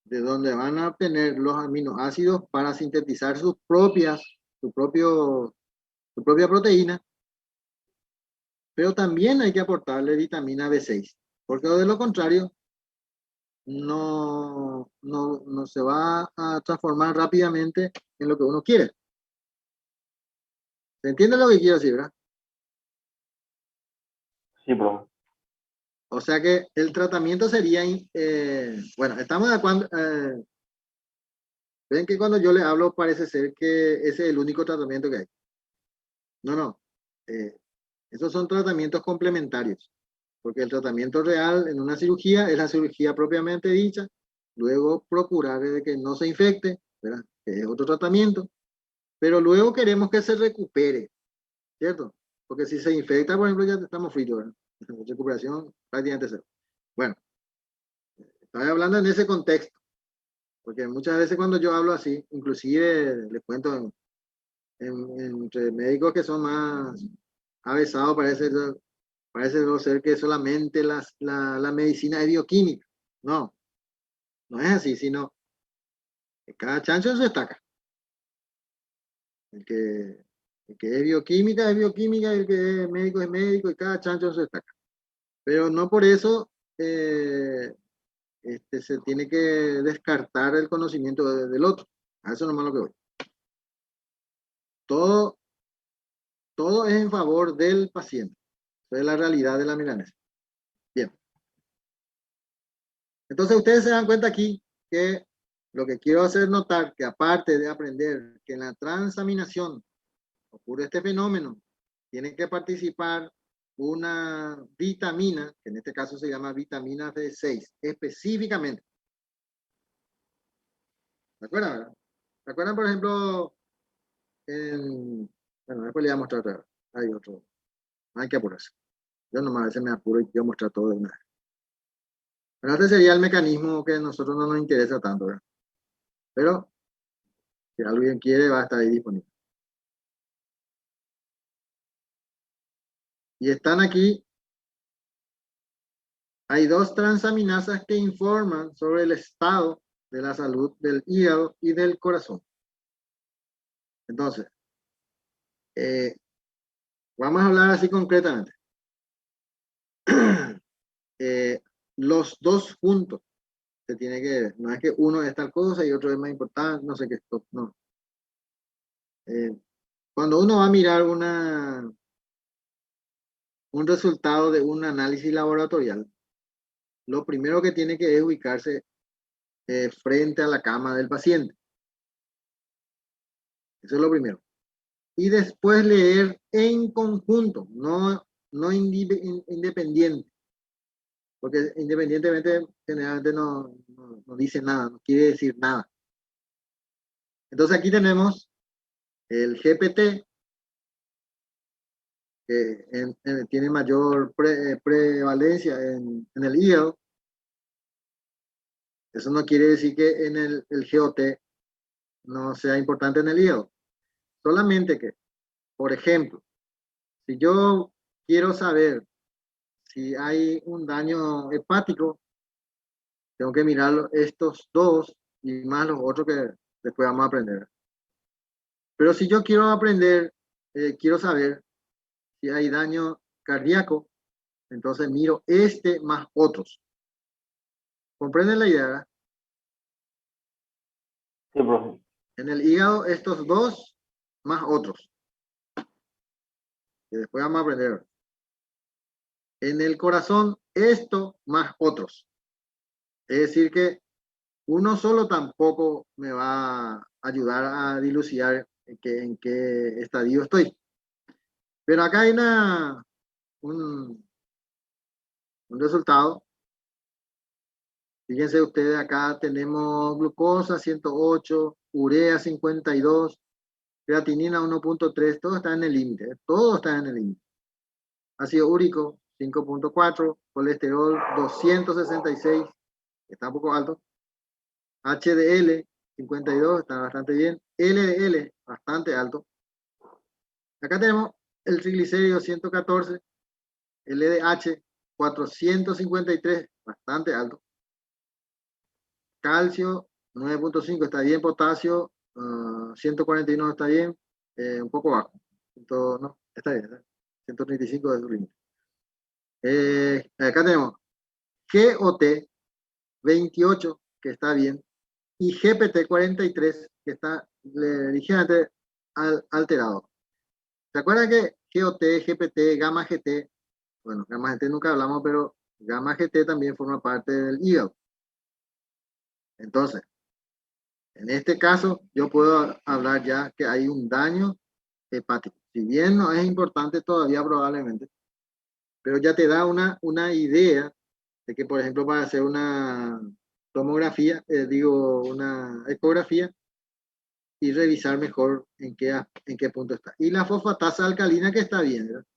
de donde van a obtener los aminoácidos para sintetizar su propia proteína, pero también hay que aportarle vitamina B6, porque de lo contrario no se va a transformar rápidamente en lo que uno quiere. ¿Se entiende lo que quiero decir, verdad? Sí, profe. O sea que el tratamiento sería, bueno, estamos de acuerdo. Ven que cuando yo le hablo parece ser que ese es el único tratamiento que hay. No. Eh, esos son tratamientos complementarios, porque el tratamiento real en una cirugía es la cirugía propiamente dicha, luego procurar de que no se infecte, ¿verdad? Que es otro tratamiento, pero luego queremos que se recupere, ¿cierto? Porque si se infecta, por ejemplo, ya estamos fritos, ¿verdad? Recuperación prácticamente cero. Bueno, estoy hablando en ese contexto, porque muchas veces cuando yo hablo así, inclusive les cuento entre médicos que son más avesados, parece no ser que solamente la medicina es bioquímica. No, no es así, sino que cada chancho en su estaca. El que, el que es bioquímica, el que es médico, y cada chancho en su estaca. Pero no por eso se tiene que descartar el conocimiento del otro. A eso nomás lo que voy. Todo todo es en favor del paciente. Esa es la realidad de la milanesa. Bien. Entonces ustedes se dan cuenta aquí que lo que quiero hacer notar, que aparte de aprender que en la transaminación ocurre este fenómeno, tiene que participar una vitamina, que en este caso se llama vitamina B6, específicamente. ¿Se acuerdan, verdad? ¿Se acuerdan, por ejemplo, bueno, después le voy a mostrar otra vez. Hay otro. No hay que apurarse. Yo nomás a veces me apuro y quiero mostrar todo de una vez. Pero este sería el mecanismo que a nosotros no nos interesa tanto, ¿verdad? Pero si alguien quiere, va a estar ahí disponible. Y están aquí. Hay dos transaminasas que informan sobre el estado de la salud del hígado y del corazón. Entonces, vamos a hablar así concretamente. Los dos juntos se tiene que ver. No es que uno es tal cosa y otro es más importante, no sé qué. No. Cuando uno va a mirar un resultado de un análisis laboratorial, lo primero que tiene que es ubicarse frente a la cama del paciente. Eso es lo primero. Y después leer en conjunto, no independiente. Porque independientemente generalmente no dice nada, no quiere decir nada. Entonces aquí tenemos el GPT, que tiene mayor prevalencia en el hígado. Eso no quiere decir que en el GOT no sea importante en el hígado. Solamente que, por ejemplo, si yo quiero saber si hay un daño hepático, tengo que mirar estos dos y más los otros que después vamos a aprender. Pero si yo quiero aprender, quiero saber si hay daño cardíaco, entonces miro este más otros. ¿Comprenden la idea? Sí, profe. En el hígado, estos dos más otros. Que después vamos a aprender. En el corazón, esto más otros. Es decir que uno solo tampoco me va a ayudar a dilucidar en qué estadio estoy. Pero acá hay un resultado. Fíjense ustedes, acá tenemos glucosa 108, urea 52, creatinina 1.3, todo está en el límite, todo está en el límite. Ácido úrico 5.4, colesterol 266, está un poco alto. HDL 52, está bastante bien. LDL, bastante alto. Acá tenemos el triglicérido 114, LDH 453, bastante alto. Calcio 9.5 está bien, potasio 149 está bien, un poco bajo. No, está bien, 135 es su límite. Acá tenemos GOT 28, que está bien, y GPT 43, que está ligeramente alterado. ¿Se acuerdan que GOT, GPT, gamma GT, bueno, gamma GT nunca hablamos, pero gamma GT también forma parte del hígado? Entonces, en este caso, yo puedo hablar ya que hay un daño hepático. Si bien no es importante todavía probablemente, pero ya te da una idea de que, por ejemplo, para hacer una tomografía, una ecografía, y revisar mejor en qué punto está. Y la fosfatasa alcalina que está bien, ¿verdad?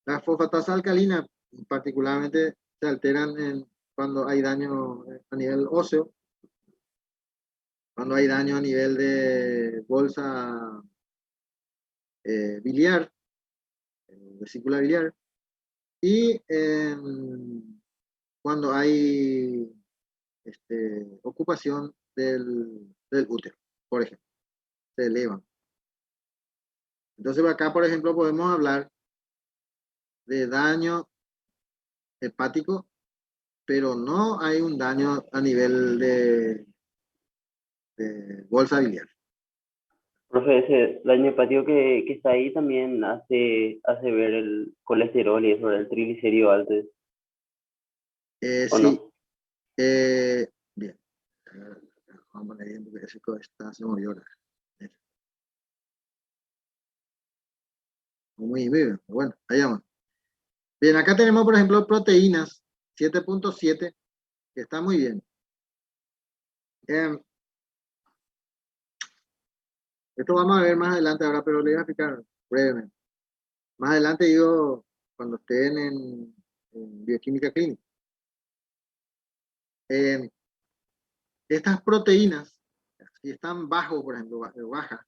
La fosfatasa alcalina particularmente se alteran cuando hay daño a nivel óseo, cuando hay daño a nivel de bolsa biliar, vesícula biliar, y cuando hay ocupación del útero, por ejemplo, se elevan. Entonces acá, por ejemplo, podemos hablar de daño hepático, pero no hay un daño a nivel de bolsa biliar. Profe, ese daño hepático que está ahí también hace ver el colesterol y eso, el triglicérido alto, ¿o Sí, no? bien. Vamos a ver, porque ese está, se movió ahora. Muy bien, bueno, ahí vamos. Bien, acá tenemos, por ejemplo, proteínas 7.7, que está muy bien. Esto vamos a ver más adelante ahora, pero le voy a explicar brevemente. Más adelante digo, cuando estén en bioquímica clínica. Eh, Estas proteínas, si están bajo, por ejemplo, bajas,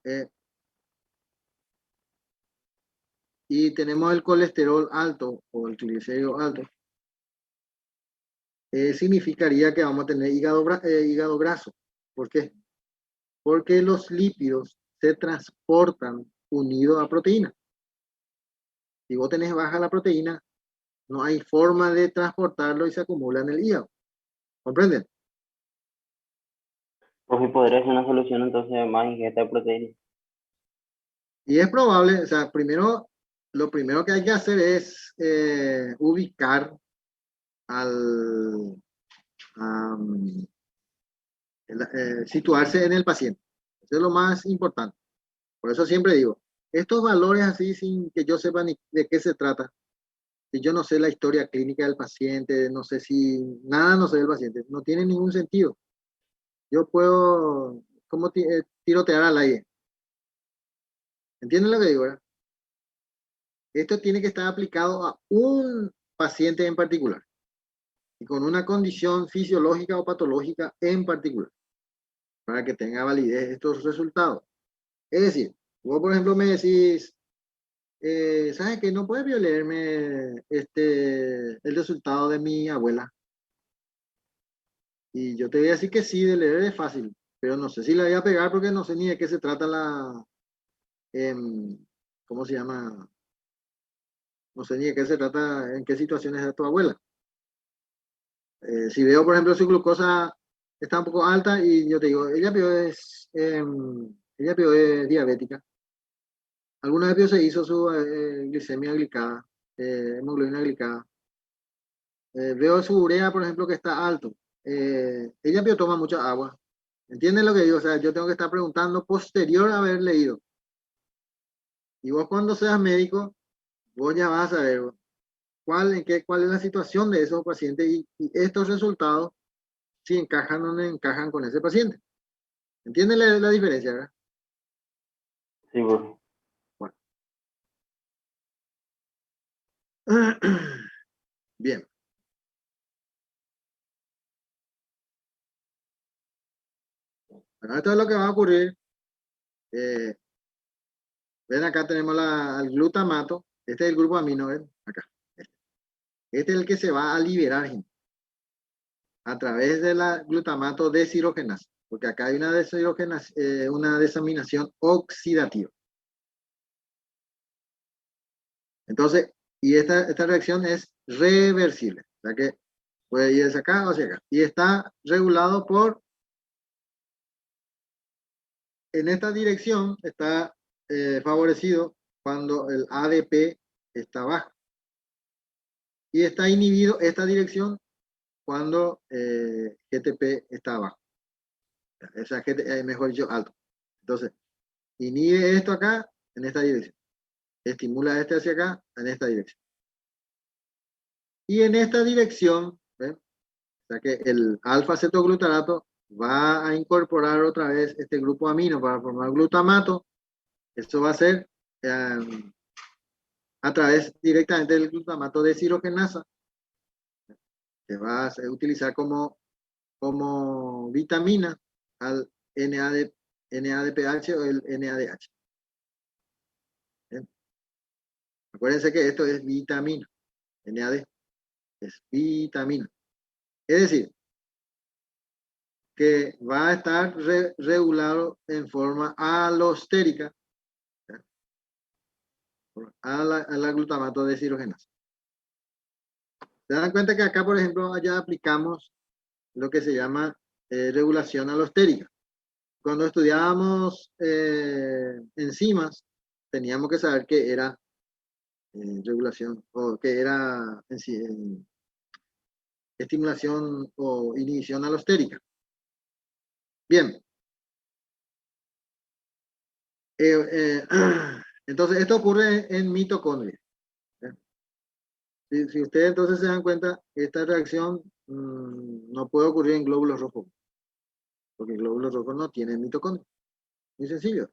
eh, y tenemos el colesterol alto o el triglicérido alto, significaría que vamos a tener hígado graso. ¿Por qué? Porque los lípidos se transportan unidos a proteínas. Si vos tenés baja la proteína, no hay forma de transportarlo y se acumula en el hígado. ¿Comprenden? Profe, ¿podría ser una solución entonces más ingesta de proteínas? Y es probable, o sea, lo primero que hay que hacer es ubicar al, am, situarse en el paciente. Eso es lo más importante. Por eso siempre digo, estos valores así sin que yo sepa ni de qué se trata, si yo no sé la historia clínica del paciente, no sé si nada no sé del paciente, no tiene ningún sentido. Yo puedo, como tirotear al aire. ¿Entienden lo que digo, verdad? Esto tiene que estar aplicado a un paciente en particular y con una condición fisiológica o patológica en particular para que tenga validez estos resultados. Es decir, vos por ejemplo me decís, ¿sabes qué? No puedes leerme el resultado de mi abuela. Y yo te voy a decir que sí, de leer es fácil, pero no sé si la voy a pegar porque no sé ni de qué se trata ¿cómo se llama? No sé ni de qué se trata, en qué situaciones es tu abuela. Si veo, por ejemplo, su glucosa está un poco alta y yo te digo, ella pidió es diabética. Alguna vez se hizo su glicemia glicada, hemoglobina glicada. Veo su urea, por ejemplo, que está alto. Ella pidió toma mucha agua. ¿Entienden lo que digo? O sea, yo tengo que estar preguntando posterior a haber leído. Y vos cuando seas médico, vos ya vas a saber cuál es la situación de esos pacientes y estos resultados, si encajan o no encajan con ese paciente. ¿Entienden la diferencia, verdad? Sí, profe. Bueno. Bien. Bueno, esto es lo que va a ocurrir. Eh, Ven, acá tenemos al glutamato. Este es el grupo amino, ¿ven? Acá. Este es el que se va a liberar, gente, a través de la glutamato deshidrogenasa. Porque acá hay una desaminación oxidativa. Entonces, y esta reacción es reversible. O sea que puede ir hacia acá o hacia acá. Y está regulado en esta dirección está favorecido cuando el ADP está bajo. Y está inhibido esta dirección cuando GTP está abajo. O sea, mejor dicho, alto. Entonces, inhibe esto acá en esta dirección. Estimula este hacia acá en esta dirección. Y en esta dirección, ¿ven? O sea que el alfa-cetoglutarato va a incorporar otra vez este grupo amino para formar glutamato. Esto va a ser a través directamente del glutamato deshidrogenasa, que va a utilizar como vitamina al NADPH o el NADH. ¿Bien? Acuérdense que esto es vitamina, NAD es vitamina. Es decir, que va a estar regulado en forma alostérica a la glutamato deshidrogenasa. Se dan cuenta que acá, por ejemplo, allá aplicamos lo que se llama regulación alostérica. cuando estudiábamos enzimas, teníamos que saber qué era regulación o qué era estimulación o inhibición alostérica. Bien. Entonces, esto ocurre en mitocondria. Si ustedes entonces se dan cuenta, esta reacción no puede ocurrir en glóbulos rojos, porque glóbulos rojos no tienen mitocondria. Muy sencillo.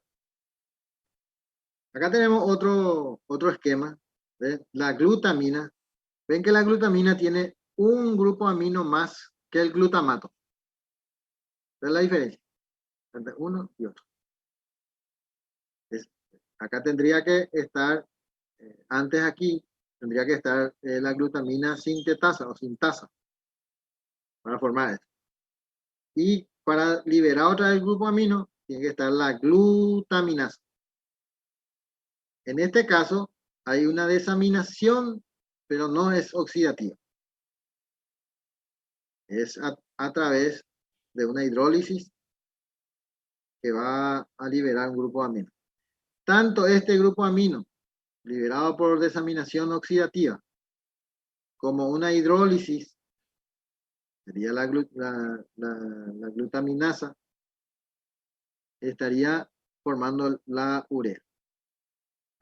Acá tenemos otro esquema. ¿Ven? La glutamina. Ven que la glutamina tiene un grupo amino más que el glutamato. Esa es la diferencia entre uno y otro. Acá tendría que estar, antes aquí, tendría que estar la glutamina sintetasa o sintasa para formar esto. Y para liberar otra vez el grupo amino, tiene que estar la glutaminasa. En este caso, hay una desaminación, pero no es oxidativa. Es a través de una hidrólisis que va a liberar un grupo amino. Tanto este grupo amino, liberado por desaminación oxidativa, como una hidrólisis, sería la glutaminasa, estaría formando la urea.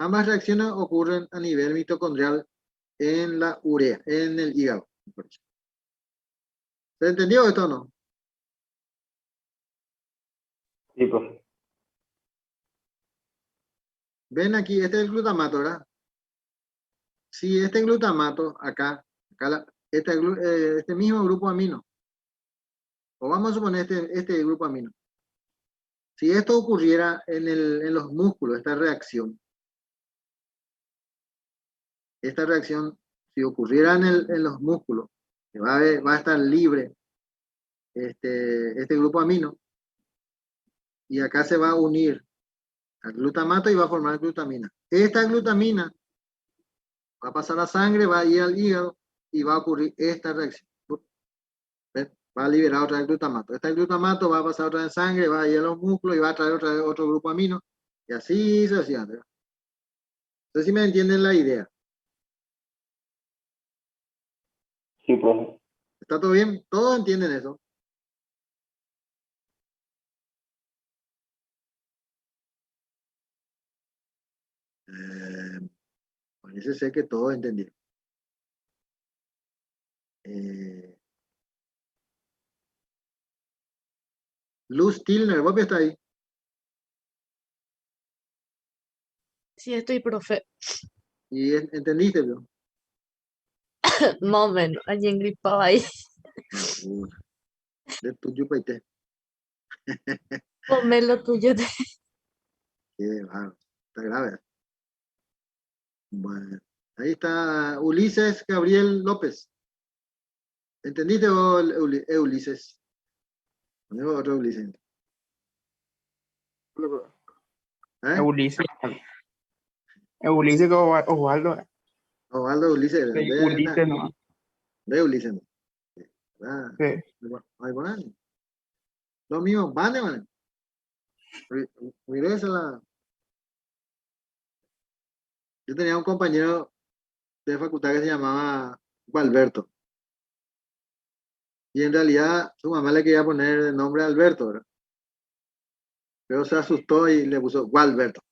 Ambas reacciones ocurren a nivel mitocondrial en la urea, en el hígado. ¿Se entendió esto o no? Sí, profe. Ven aquí, este es el glutamato, ¿verdad? Si este glutamato, acá este mismo grupo amino, o vamos a suponer este grupo amino, si esto ocurriera en los músculos, esta reacción, si ocurriera en los músculos, que va a estar libre este grupo amino, y acá se va a unir al glutamato y va a formar glutamina. Esta glutamina va a pasar a sangre, va a ir al hígado y va a ocurrir esta reacción. ¿Ven? Va a liberar otra vez glutamato. Este glutamato va a pasar otra vez en sangre, va a ir a los músculos y va a traer otra vez otro grupo amino. Y así sucesivamente. No sé si me entienden la idea. Sí, profe. ¿Está todo bien? ¿Todos entienden eso? Parece ser que todos entendieron. Luz Tilner, ¿vos está ahí? Sí, estoy, profe. ¿Y entendiste? ¿No? Más o menos, allí engripado ahí. De tuyo paite. Ponme lo tuyo. Qué bárbaro. Está grave. Bueno, ahí está Ulises Gabriel López. ¿Entendiste vos, Ulises? Ponemos otro Ulises. ¿Eh? Ulises. Ulises Osvaldo. Osvaldo Ulises. Sí, Ulises no. De Ulises. Ah, Sí. ahí van. Lo mismo, van. Regresa la. Yo tenía un compañero de facultad que se llamaba Gualberto. Y en realidad su mamá le quería poner el nombre Alberto, ¿verdad? Pero se asustó y le puso Gualberto.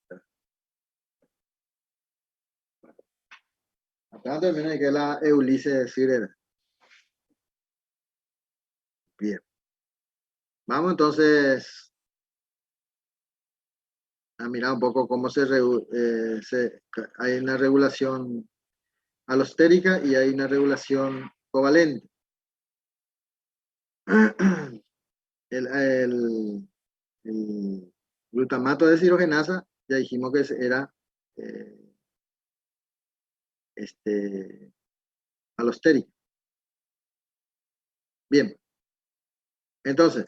Acá termina que la Ulises Sirera. Bien. Vamos entonces a mirar un poco cómo hay una regulación alostérica y hay una regulación covalente. El glutamato de deshidrogenasa, ya dijimos que era alostérico. Bien. Entonces,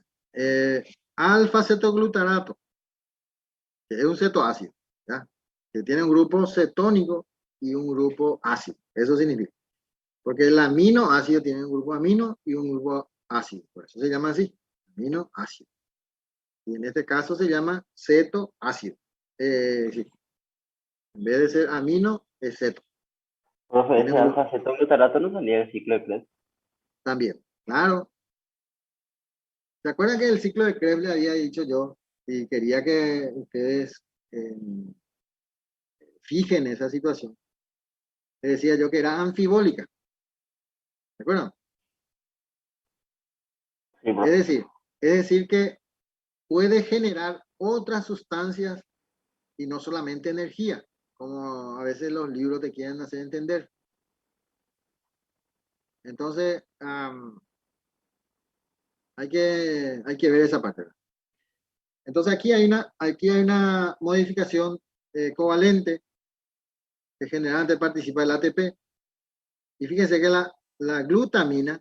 alfa-cetoglutarato, que es un cetoácido, ¿ya? Que tiene un grupo cetónico y un grupo ácido. Eso significa. Porque el aminoácido tiene un grupo amino y un grupo ácido. Por eso se llama así, aminoácido. Y en este caso se llama cetoácido. Sí. En vez de ser amino, es ceto. Profe, Tiene ese un- alfa-cetoglutarato no salía del ciclo de Krebs. También, claro. ¿Se acuerdan que el ciclo de Krebs le había dicho yo y quería que ustedes fijen esa situación? Le decía yo que era anfibólica. ¿De acuerdo? Sí, Es profe. decir, es decir que puede generar otras sustancias y no solamente energía, como a veces los libros te quieren hacer entender. Entonces, hay que ver esa parte. Entonces aquí hay una modificación covalente que generalmente participa el ATP. Y fíjense que la glutamina,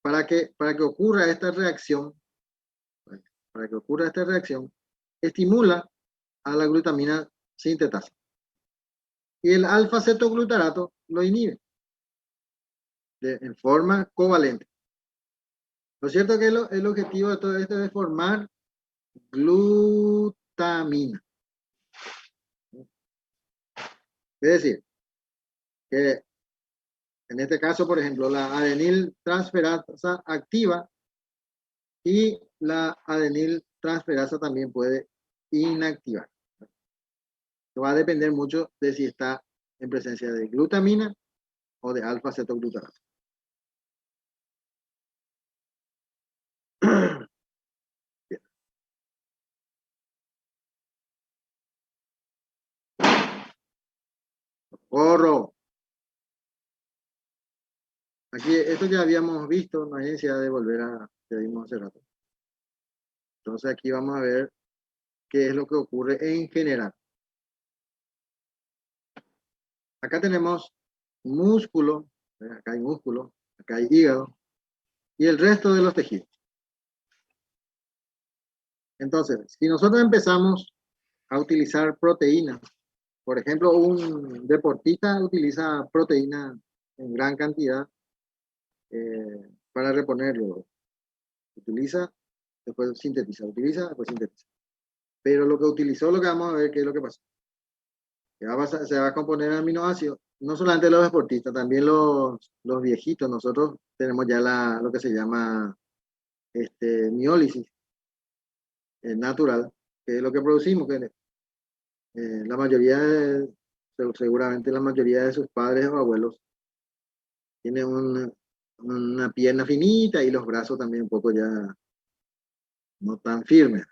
para que ocurra esta reacción, estimula a la glutamina sintetasa. Y el alfa-cetoglutarato lo inhibe en forma covalente. Lo cierto es que el objetivo de todo esto es formar glutamina. Es decir, que en este caso, por ejemplo, la adenil transferasa activa y la adenil transferasa también puede inactivar. Esto va a depender mucho de si está en presencia de glutamina o de alfa-cetoglutarato. Corro. Aquí, esto ya habíamos visto, no hay necesidad de volver a que vimos hace rato. Entonces aquí vamos a ver qué es lo que ocurre en general. Acá tenemos músculo, acá hay músculo, acá hay hígado y el resto de los tejidos. Entonces, si nosotros empezamos a utilizar proteínas, por ejemplo, un deportista utiliza proteína en gran cantidad para reponerlo. Utiliza, después sintetiza, utiliza, después sintetiza. Pero lo que utilizó, lo que vamos a ver qué es lo que pasa. Se va a componer aminoácidos, no solamente los deportistas, también los viejitos. Nosotros tenemos ya lo que se llama miólisis natural, que es lo que producimos, que la mayoría, seguramente la mayoría de sus padres o abuelos tienen una pierna finita y los brazos también un poco ya no tan firmes.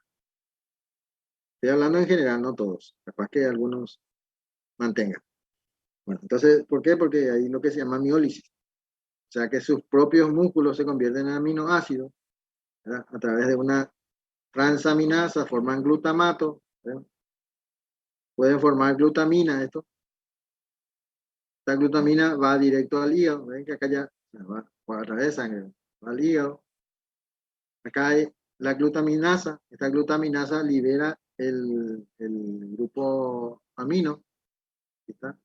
Estoy hablando en general, no todos, capaz que algunos mantengan. Bueno, entonces, ¿por qué? Porque hay lo que se llama miólisis. O sea que sus propios músculos se convierten en aminoácidos, ¿verdad? A través de una transaminasa, forman glutamato, ¿verdad? Pueden formar glutamina, esto. Esta glutamina va directo al hígado, ven que acá ya va a través de sangre, va al hígado. Acá hay la glutaminasa, esta glutaminasa libera el grupo amino, ¿aquí está?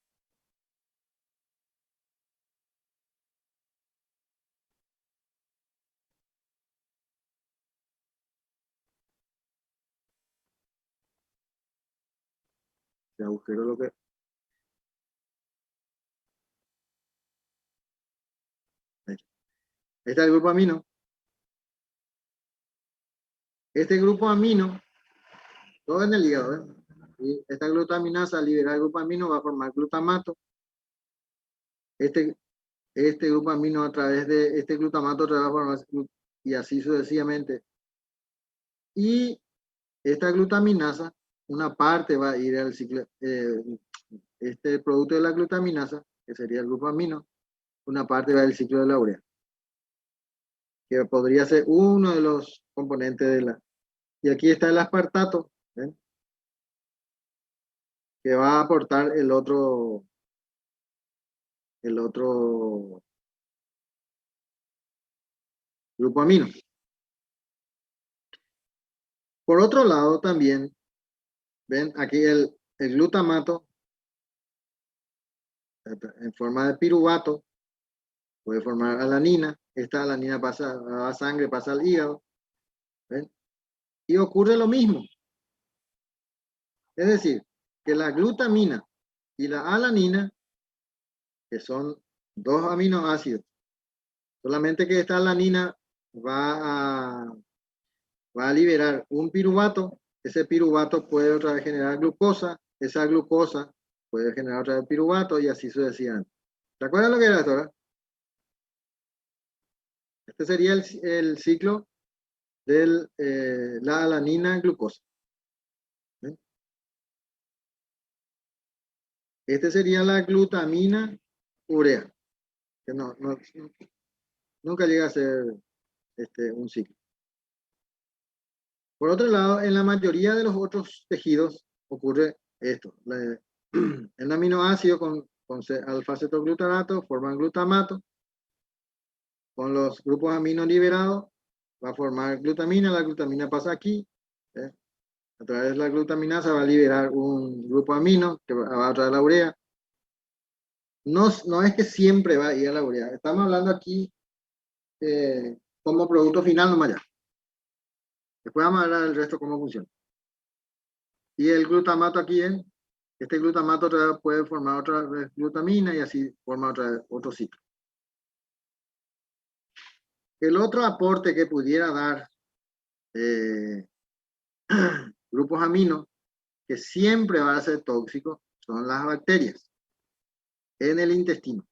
El agujero lo que... Ahí está el grupo amino. Este grupo amino, todo en el hígado, ¿eh? Y esta glutaminasa al liberar el grupo amino va a formar glutamato. Este, este grupo amino a través de este glutamato va a formar, y así sucesivamente. Y esta glutaminasa, una parte va a ir al ciclo, este producto de la glutaminasa, que sería el grupo amino, una parte va al ciclo de la urea, que podría ser uno de los componentes de la... Y aquí está el aspartato, ¿ven? Que va a aportar el otro grupo amino. Por otro lado también, ven aquí el glutamato en forma de piruvato puede formar alanina. Esta alanina pasa a la sangre, pasa al hígado. ¿Ven? Y ocurre lo mismo. Es decir, que la glutamina y la alanina, que son dos aminoácidos, solamente que esta alanina va a liberar un piruvato. Ese piruvato puede otra vez generar glucosa. Esa glucosa puede generar otra vez piruvato y así sucesivamente. ¿Se acuerdan lo que era esto, verdad? Este sería el ciclo de la alanina glucosa. ¿Ven? Este sería la glutamina urea, que nunca llega a ser un ciclo. Por otro lado, en la mayoría de los otros tejidos ocurre esto. El aminoácido con alfa-cetoglutarato forman glutamato. Con los grupos amino liberados va a formar glutamina. La glutamina pasa aquí. ¿Eh? A través de la glutaminasa va a liberar un grupo amino que va a traer la urea. No es que siempre va a ir a la urea. Estamos hablando aquí como producto final nomás ya. Después vamos a hablar del resto cómo funciona. Y el glutamato aquí este glutamato otra vez puede formar otra vez glutamina y así forma otra vez otro ciclo. El otro aporte que pudiera dar grupos aminos que siempre va a ser tóxico son las bacterias en el intestino.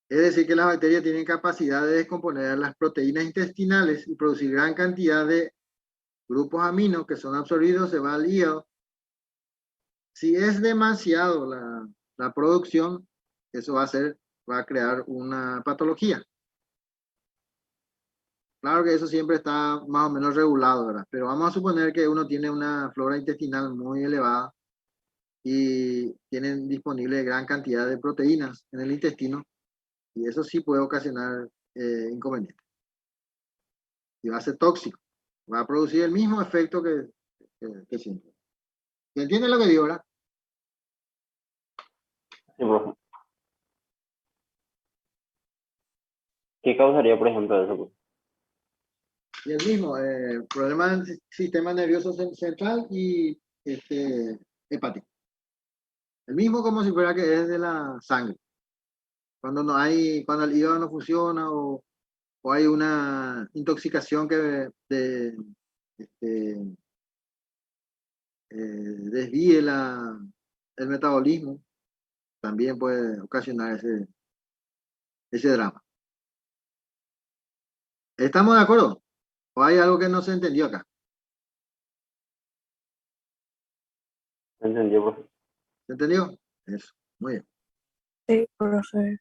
Es decir, que las bacterias tienen capacidad de descomponer las proteínas intestinales y producir gran cantidad de grupos aminos que son absorbidos, se va al hígado. Si es demasiado la producción, eso va a crear una patología. Claro que eso siempre está más o menos regulado, ¿verdad? Pero vamos a suponer que uno tiene una flora intestinal muy elevada y tienen disponible gran cantidad de proteínas en el intestino, y eso sí puede ocasionar inconvenientes. Y va a ser tóxico. Va a producir el mismo efecto que siempre. ¿Se entiende lo que digo, verdad? Sí, profe. ¿Qué causaría, por ejemplo, eso, pues? Y el mismo, problema del sistema nervioso central y hepático. El mismo como si fuera que es de la sangre. Cuando el hígado no funciona o hay una intoxicación que desvíe el metabolismo, también puede ocasionar ese drama. ¿Estamos de acuerdo? ¿O hay algo que no se entendió acá? ¿Entendió, profe? ¿Se entendió? Eso, muy bien. Sí, profe.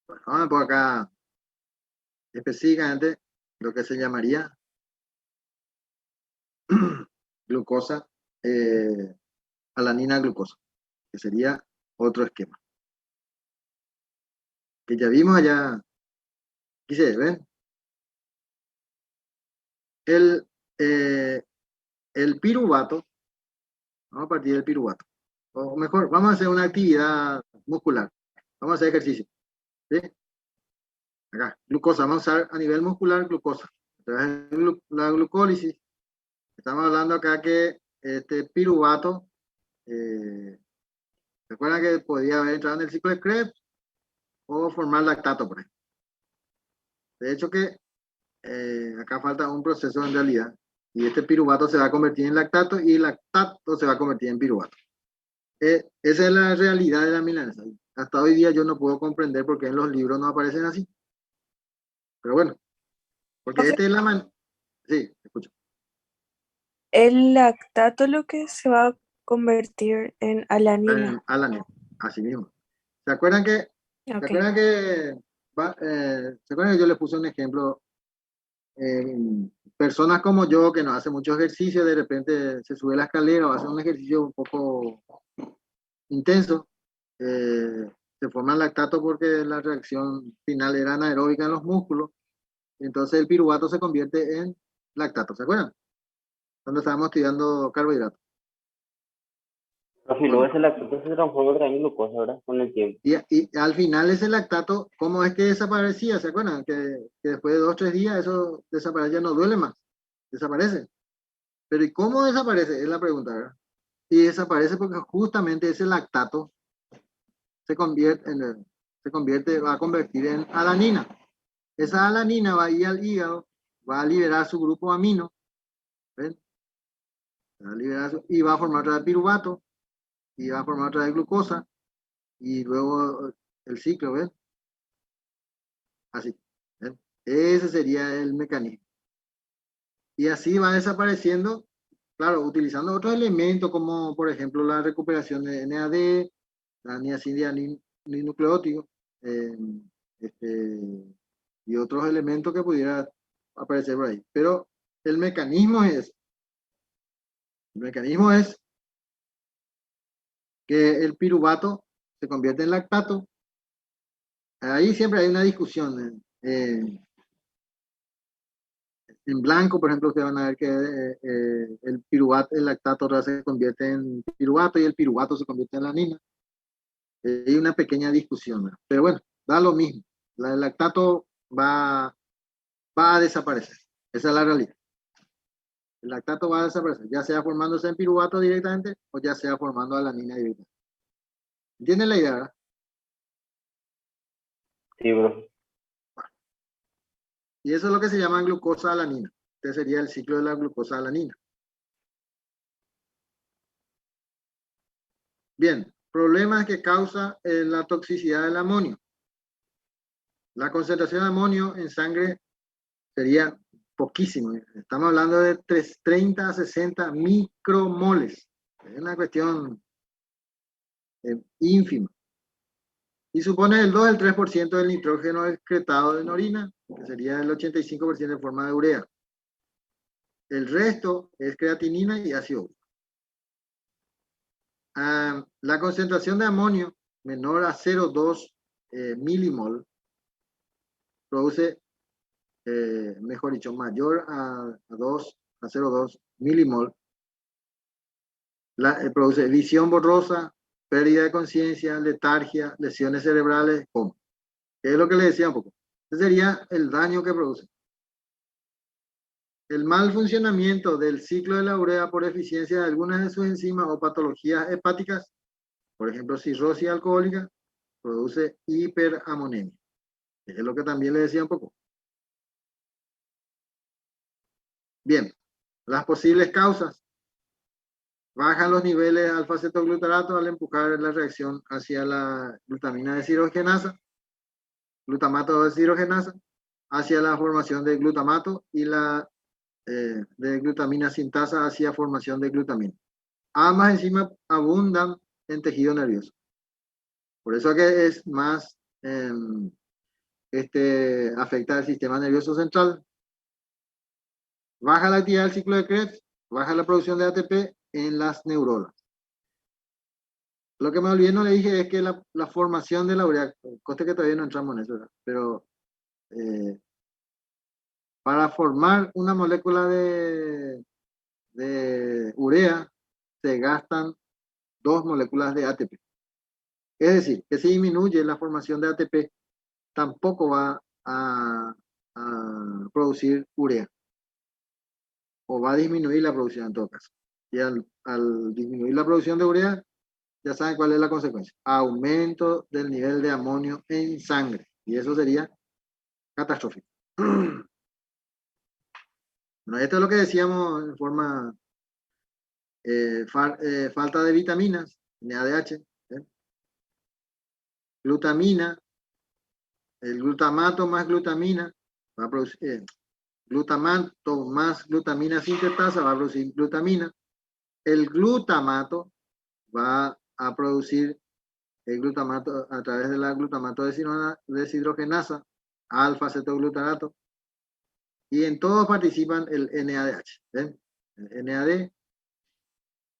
Bueno, vamos por acá específicamente lo que se llamaría glucosa, alanina glucosa, que sería otro esquema. Que ya vimos allá, quise, ¿ven? El piruvato, vamos a partir del piruvato. O mejor, vamos a hacer una actividad muscular. Vamos a hacer ejercicio. ¿Sí? Acá, glucosa, vamos a usar a nivel muscular glucosa. Entonces, la glucólisis. Estamos hablando acá que este piruvato, recuerdan que podía haber entrado en el ciclo de Krebs o formar lactato, por ejemplo. De hecho que acá falta un proceso en realidad. Y este piruvato se va a convertir en lactato y el lactato se va a convertir en piruvato. Esa es la realidad de la milanesa. Hasta hoy día yo no puedo comprender por qué en los libros no aparecen así. Pero bueno, porque Profe, esta es la man... Sí, escucho. el lactato lo que se va a convertir en alanina. Alanina, así mismo. ¿Se acuerdan que, ¿se Ok. acuerdan que, ¿se acuerdan que yo les puse un ejemplo? Personas como yo que no hace mucho ejercicio, de repente se sube la escalera o hace un ejercicio un poco intenso, se forma lactato porque la reacción final era anaeróbica en los músculos, y entonces el piruvato se convierte en lactato, ¿se acuerdan? Cuando estábamos estudiando carbohidratos. Profe, y luego ese lactato se transforma otra vez en glucosa, ¿verdad? Con el tiempo. Y al final ese lactato, ¿cómo es que desaparecía? ¿Se acuerdan? Que después de 2 o 3 días eso desaparece, ya no duele más, desaparece. Pero ¿y cómo desaparece? Es la pregunta, ¿verdad? Y desaparece porque justamente ese lactato va a convertir en alanina. Esa alanina va a ir al hígado, va a liberar su grupo amino, ¿ven? Va a liberar y va a formar otra vez piruvato, y va a formar otra vez glucosa, y luego el ciclo, ¿ven? Así, ¿ven? Ese sería el mecanismo. Y así va desapareciendo, claro, utilizando otros elementos como, por ejemplo, la recuperación de NAD, la niacinamida-nucleótido, eh, este, y otros elementos que pudiera aparecer por ahí. Pero el mecanismo es que el piruvato se convierte en lactato. Ahí siempre hay una discusión. En blanco, por ejemplo, ustedes van a ver que el piruvato, el lactato ahora se convierte en piruvato y el piruvato se convierte en lanina. Hay una pequeña discusión, ¿no? Pero bueno, da lo mismo. El lactato va a desaparecer. Esa es la realidad. El lactato va a desaparecer, ya sea formándose en piruvato directamente o ya sea formando alanina directamente. ¿Entienden la idea, verdad? Sí, profe. Y eso es lo que se llama glucosa-alanina. Este sería el ciclo de la glucosa-alanina. Bien, problemas que causa la toxicidad del amonio. La concentración de amonio en sangre sería poquísimo. Estamos hablando de 30 a 60 micromoles. Es una cuestión ínfima. Y supone el 2 al 3% del nitrógeno excretado en orina, que sería el 85% en forma de urea. El resto es creatinina y ácido úrico. La concentración de amonio menor a 0,2 milimol produce, mejor dicho, mayor a 0,2 milimol, produce visión borrosa, pérdida de conciencia, letargia, lesiones cerebrales, coma. Que es lo que le decía un poco. Ese sería el daño que produce. El mal funcionamiento del ciclo de la urea por eficiencia de algunas de sus enzimas o patologías hepáticas, por ejemplo, cirrosis alcohólica, produce hiperamonemia. Es lo que también le decía un poco. Bien, las posibles causas. Bajan los niveles de alfa-cetoglutarato al empujar la reacción hacia la glutamina deshidrogenasa, glutamato deshidrogenasa, hacia la formación de glutamato y la de glutamina sintasa hacia formación de glutamina. Ambas enzimas abundan en tejido nervioso. Por eso que es más, afecta al sistema nervioso central. Baja la actividad del ciclo de Krebs, baja la producción de ATP en las neuronas. Lo que me olvidé, no le dije, es que la formación de la urea, coste que todavía no entramos en eso, ¿verdad? Pero para formar una molécula de urea se gastan 2 moléculas de ATP. Es decir, que si disminuye la formación de ATP, tampoco va a producir urea. O va a disminuir la producción en todo caso. Y al disminuir la producción de urea, ya saben cuál es la consecuencia. Aumento del nivel de amonio en sangre. Y eso sería catastrófico. Bueno, esto es lo que decíamos en forma falta de vitaminas, NADH, glutamina, el glutamato más glutamina va a producir, glutamato más glutamina sintetasa va a producir glutamina. El glutamato va a producir el glutamato a través de la glutamato deshidrogenasa, alfa-cetoglutarato, y en todos participan el NADH. ¿Ven? El NAD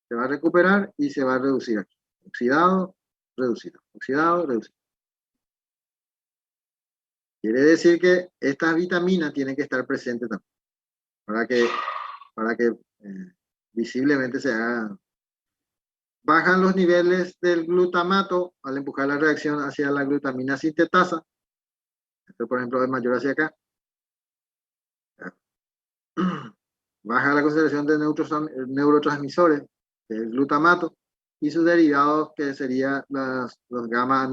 se va a recuperar y se va a reducir aquí. Oxidado, reducido. Oxidado, reducido. Quiere decir que estas vitaminas tienen que estar presentes también para que visiblemente se haga bajan los niveles del glutamato al empujar la reacción hacia la glutamina sintetasa. Esto, por ejemplo, es mayor hacia acá. Baja la concentración de neurotransmisores, que es el glutamato, y sus derivados, que serían los gamma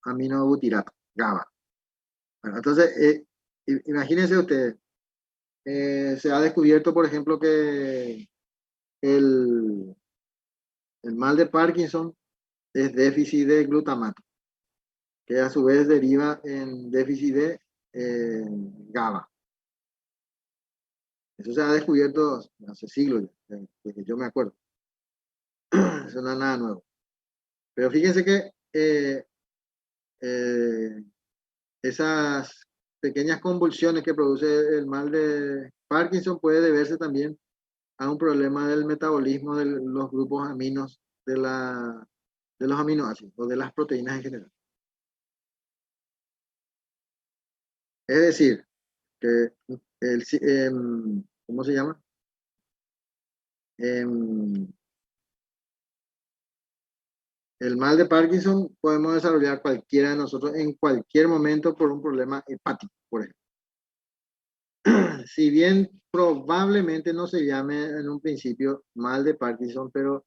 aminobutirato, GABA. Bueno, entonces, imagínense ustedes, se ha descubierto, por ejemplo, que el mal de Parkinson es déficit de glutamato, que a su vez deriva en déficit de GABA. Eso se ha descubierto hace siglos, desde que yo me acuerdo. Eso no es nada nuevo. Pero fíjense que esas pequeñas convulsiones que produce el mal de Parkinson puede deberse también a un problema del metabolismo de los grupos aminos de los aminoácidos o de las proteínas en general. Es decir, que ¿cómo se llama? El mal de Parkinson podemos desarrollar cualquiera de nosotros en cualquier momento por un problema hepático, por ejemplo. Si bien probablemente no se llame en un principio mal de Parkinson, pero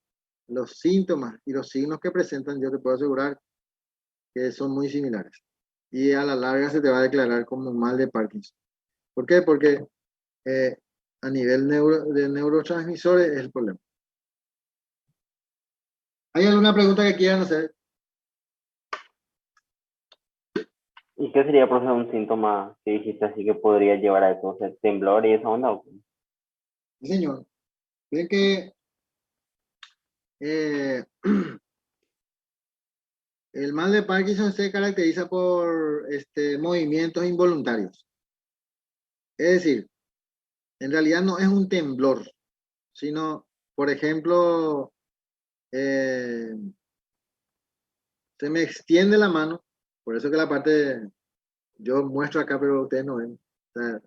los síntomas y los signos que presentan, yo te puedo asegurar que son muy similares. Y a la larga se te va a declarar como mal de Parkinson. ¿Por qué? Porque a nivel de neurotransmisores es el problema. ¿Hay alguna pregunta que quieran hacer? ¿Y qué sería, profe, un síntoma que dijiste así que podría llevar a eso? O sea, temblor y esa onda. ¿O qué? Sí, señor. Ven que el mal de Parkinson se caracteriza por movimientos involuntarios. Es decir, en realidad no es un temblor, sino, por ejemplo, se me extiende la mano, por eso que la parte, yo muestro acá, pero ustedes no ven. O sea,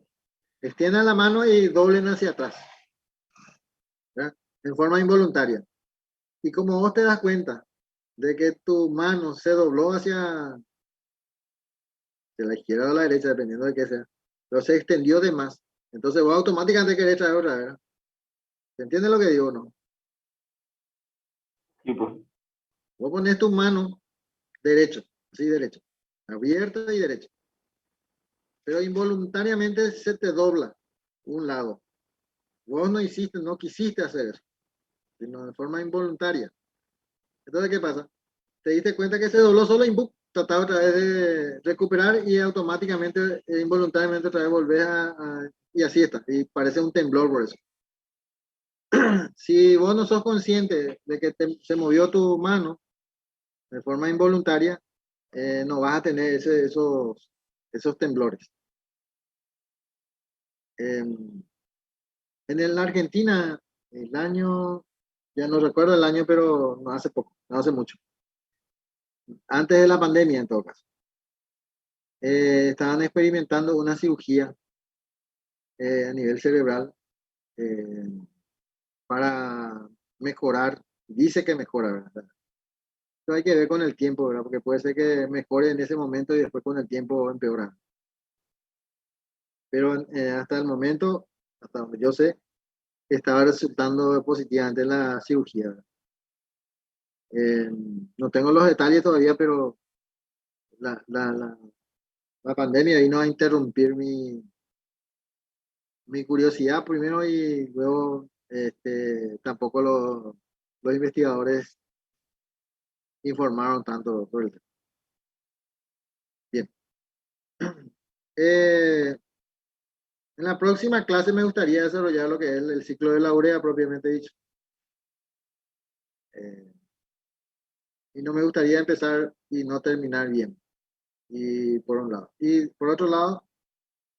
extiendan la mano y doblen hacia atrás, ¿verdad? En forma involuntaria. Y como vos te das cuenta de que tu mano se dobló hacia de la izquierda o la derecha, dependiendo de qué sea, pero se extendió de más, entonces vos automáticamente querés traer otra, ¿verdad? ¿Se entiende lo que digo o no? Sí, pues. Vos pones tu mano derecho, así derecho, abierta y derecha, pero involuntariamente se te dobla un lado. Vos no quisiste hacer eso, sino de forma involuntaria. Entonces, ¿qué pasa? Te diste cuenta que se dobló solo y trataba otra vez de recuperar y automáticamente, involuntariamente otra vez volvés y así está. Y parece un temblor por eso. Si vos no sos consciente de que se movió tu mano de forma involuntaria, no vas a tener esos temblores. En la Argentina, el año, ya no recuerdo el año, pero no hace poco, no hace mucho. Antes de la pandemia, en todo caso. Estaban experimentando una cirugía a nivel cerebral eh, para mejorar, dice que mejora, ¿verdad? Eso hay que ver con el tiempo, ¿verdad? Porque puede ser que mejore en ese momento y después con el tiempo empeora. Pero hasta el momento, hasta donde yo sé, estaba resultando positivamente la cirugía, ¿verdad? No tengo los detalles todavía, pero la, la, la, la pandemia vino a interrumpir mi curiosidad primero y luego tampoco los investigadores informaron tanto sobre el tema. Bien. En la próxima clase me gustaría desarrollar lo que es el ciclo de la urea propiamente dicho. Y no me gustaría empezar y no terminar bien. Y por un lado. Y por otro lado,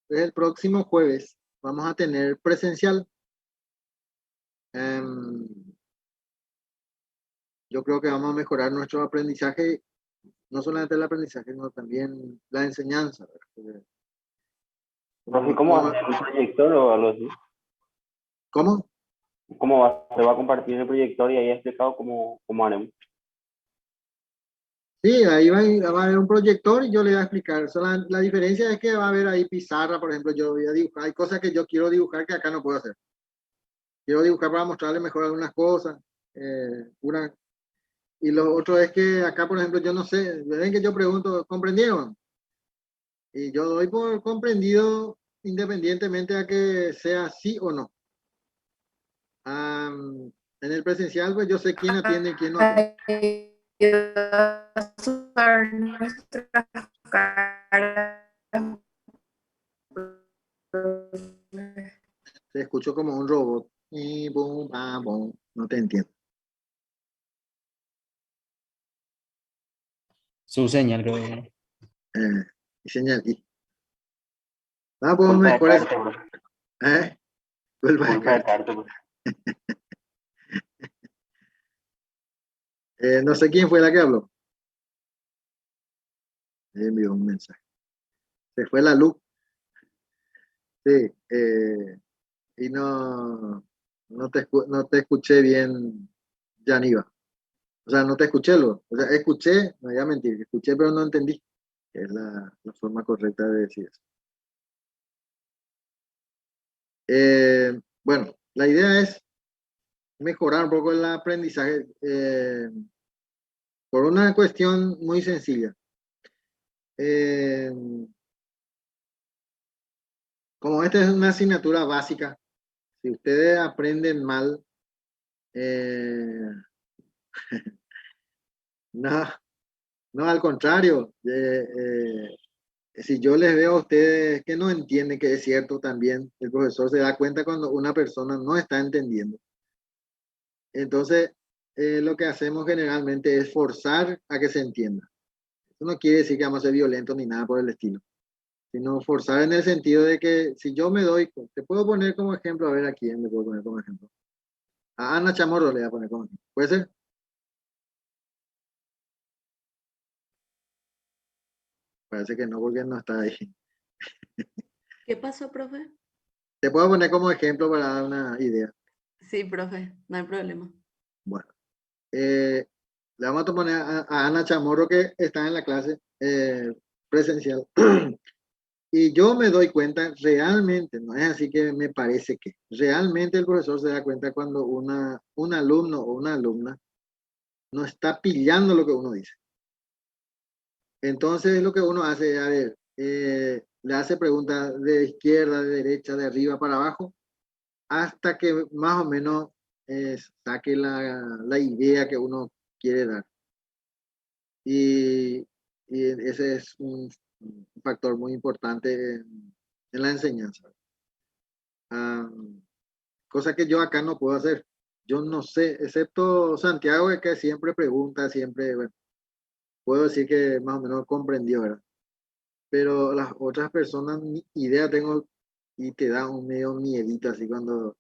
el próximo jueves vamos a tener presencial. Em, yo creo que vamos a mejorar nuestro aprendizaje, no solamente el aprendizaje, sino también la enseñanza, ¿verdad? Profe, ¿cómo hacer un proyector o algo así? ¿Cómo? se va a compartir el proyector y ahí he explicado cómo haremos. Sí, ahí va a haber un proyector y yo le voy a explicar. La diferencia es que va a haber ahí pizarra, por ejemplo, yo voy a dibujar. Hay cosas que yo quiero dibujar que acá no puedo hacer. Quiero dibujar para mostrarle mejor algunas cosas. Y lo otro es que acá, por ejemplo, yo no sé, ven que yo pregunto, ¿comprendieron? Y yo doy por comprendido independientemente a que sea sí o no. En el presencial, pues yo sé quién atiende y quién no atiende. Usar nuestras caras. Se escuchó como un robot. Y boom, bam, boom. No te entiendo. Su señal, creo que. Y señal. Pues Culpa de mejor es. Carte, bro. ¿Eh? Vuelva a Culpa de caer. Carte, bro. No sé quién fue la que habló. Envió un mensaje. Se fue la luz. Sí. Y no te escuché bien, Yaniva. O sea, no te escuché, o sea, escuché, no voy a mentir, escuché pero no entendí, que es la forma correcta de decir eso. Bueno, la idea es mejorar un poco el aprendizaje por una cuestión muy sencilla. Eh, Como esta es una asignatura básica, si ustedes aprenden mal, eh, no, no, al contrario, si yo les veo a ustedes que no entienden que es cierto también, el profesor se da cuenta cuando una persona no está entendiendo. Entonces, lo que hacemos generalmente es forzar a que se entienda. Eso no quiere decir que vamos a ser violentos ni nada por el estilo, sino forzar en el sentido de que si yo me doy, te puedo poner como ejemplo, a ver a quién le puedo poner como ejemplo. A Ana Chamorro le voy a poner como ejemplo. ¿Puede ser? Parece que no, porque no está ahí. ¿Qué pasó, profe? Te puedo poner como ejemplo para dar una idea. Sí, profe, no hay problema. Bueno, le vamos a poner a Ana Chamorro que está en la clase presencial. Y yo me doy cuenta realmente, no es así que me parece que, realmente el profesor se da cuenta cuando un alumno o una alumna no está pillando lo que uno dice. Entonces lo que uno hace es, a ver, le hace preguntas de izquierda, de derecha, de arriba para abajo, hasta que más o menos saque la idea que uno quiere dar. Y, y ese es un factor muy importante en la enseñanza. Ah, cosa que yo acá no puedo hacer. Yo no sé, excepto Santiago, que siempre pregunta, siempre, bueno, puedo decir que más o menos comprendió, ¿verdad? Pero las otras personas ni idea tengo y te da un medio miedito así cuando,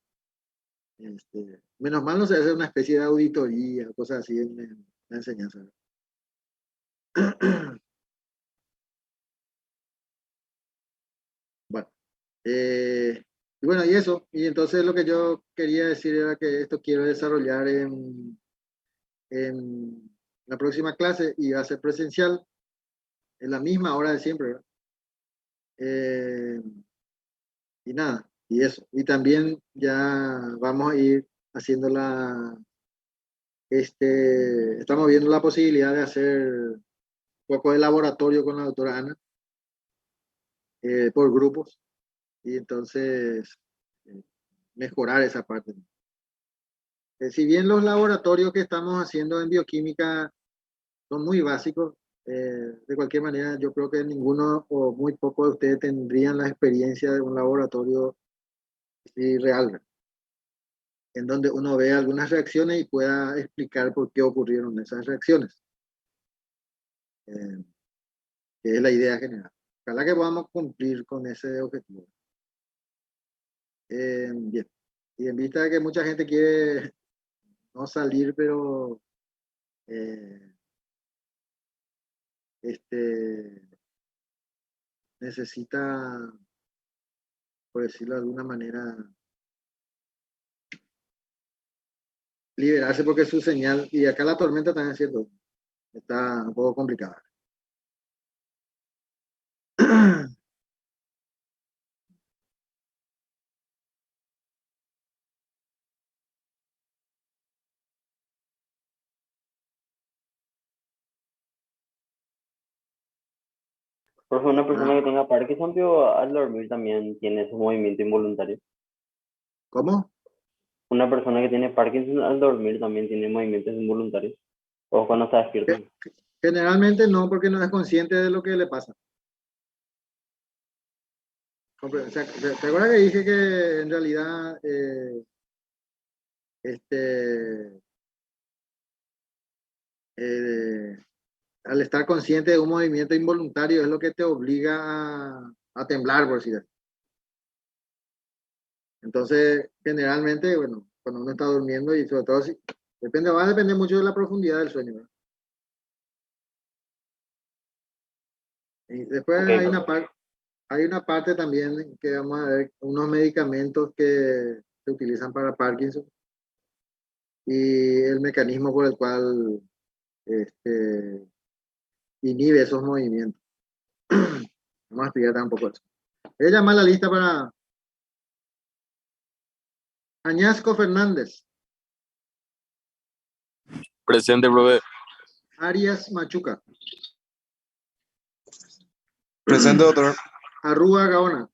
menos mal no se hace una especie de auditoría, cosas así en la enseñanza. Bueno, y bueno, y eso, y entonces lo que yo quería decir era que esto quiero desarrollar en la próxima clase y va a ser presencial en la misma hora de siempre, ¿verdad? Eh, y nada, y eso. Y también ya vamos a ir haciendo estamos viendo la posibilidad de hacer un poco de laboratorio con la doctora Ana por grupos y entonces eh, mejorar esa parte. Si bien los laboratorios que estamos haciendo en bioquímica son muy básicos, de cualquier manera yo creo que ninguno o muy pocos de ustedes tendrían la experiencia de un laboratorio real, en donde uno ve algunas reacciones y pueda explicar por qué ocurrieron esas reacciones, eh, que es la idea general. Ojalá que podamos cumplir con ese objetivo. Bien, y en vista de que mucha gente quiere no salir, pero eh, este, necesita, por decirlo de alguna manera, liberarse porque su señal, y acá la tormenta también es cierto, está un poco complicada. Por ejemplo, una persona que tenga Parkinson, pero al dormir también tiene su movimiento involuntario. ¿Cómo? Una persona que tiene Parkinson al dormir también tiene movimientos involuntarios. O cuando está despierto. Generalmente no, porque no es consciente de lo que le pasa. O sea, ¿te acuerdas que dije que en realidad al estar consciente de un movimiento involuntario es lo que te obliga a temblar, por decir así? Entonces, generalmente, bueno, cuando uno está durmiendo y sobre todo si va a depender mucho de la profundidad del sueño, ¿verdad? Y después Ok, hay una parte también que vamos a ver, unos medicamentos que se utilizan para Parkinson y el mecanismo por el cual inhibe esos movimientos. Vamos a explicar tampoco eso. Voy a llamar la lista para Añasco Fernández, Presente, profe. Arias Machuca, Presente, doctor. Arrúa Gaona,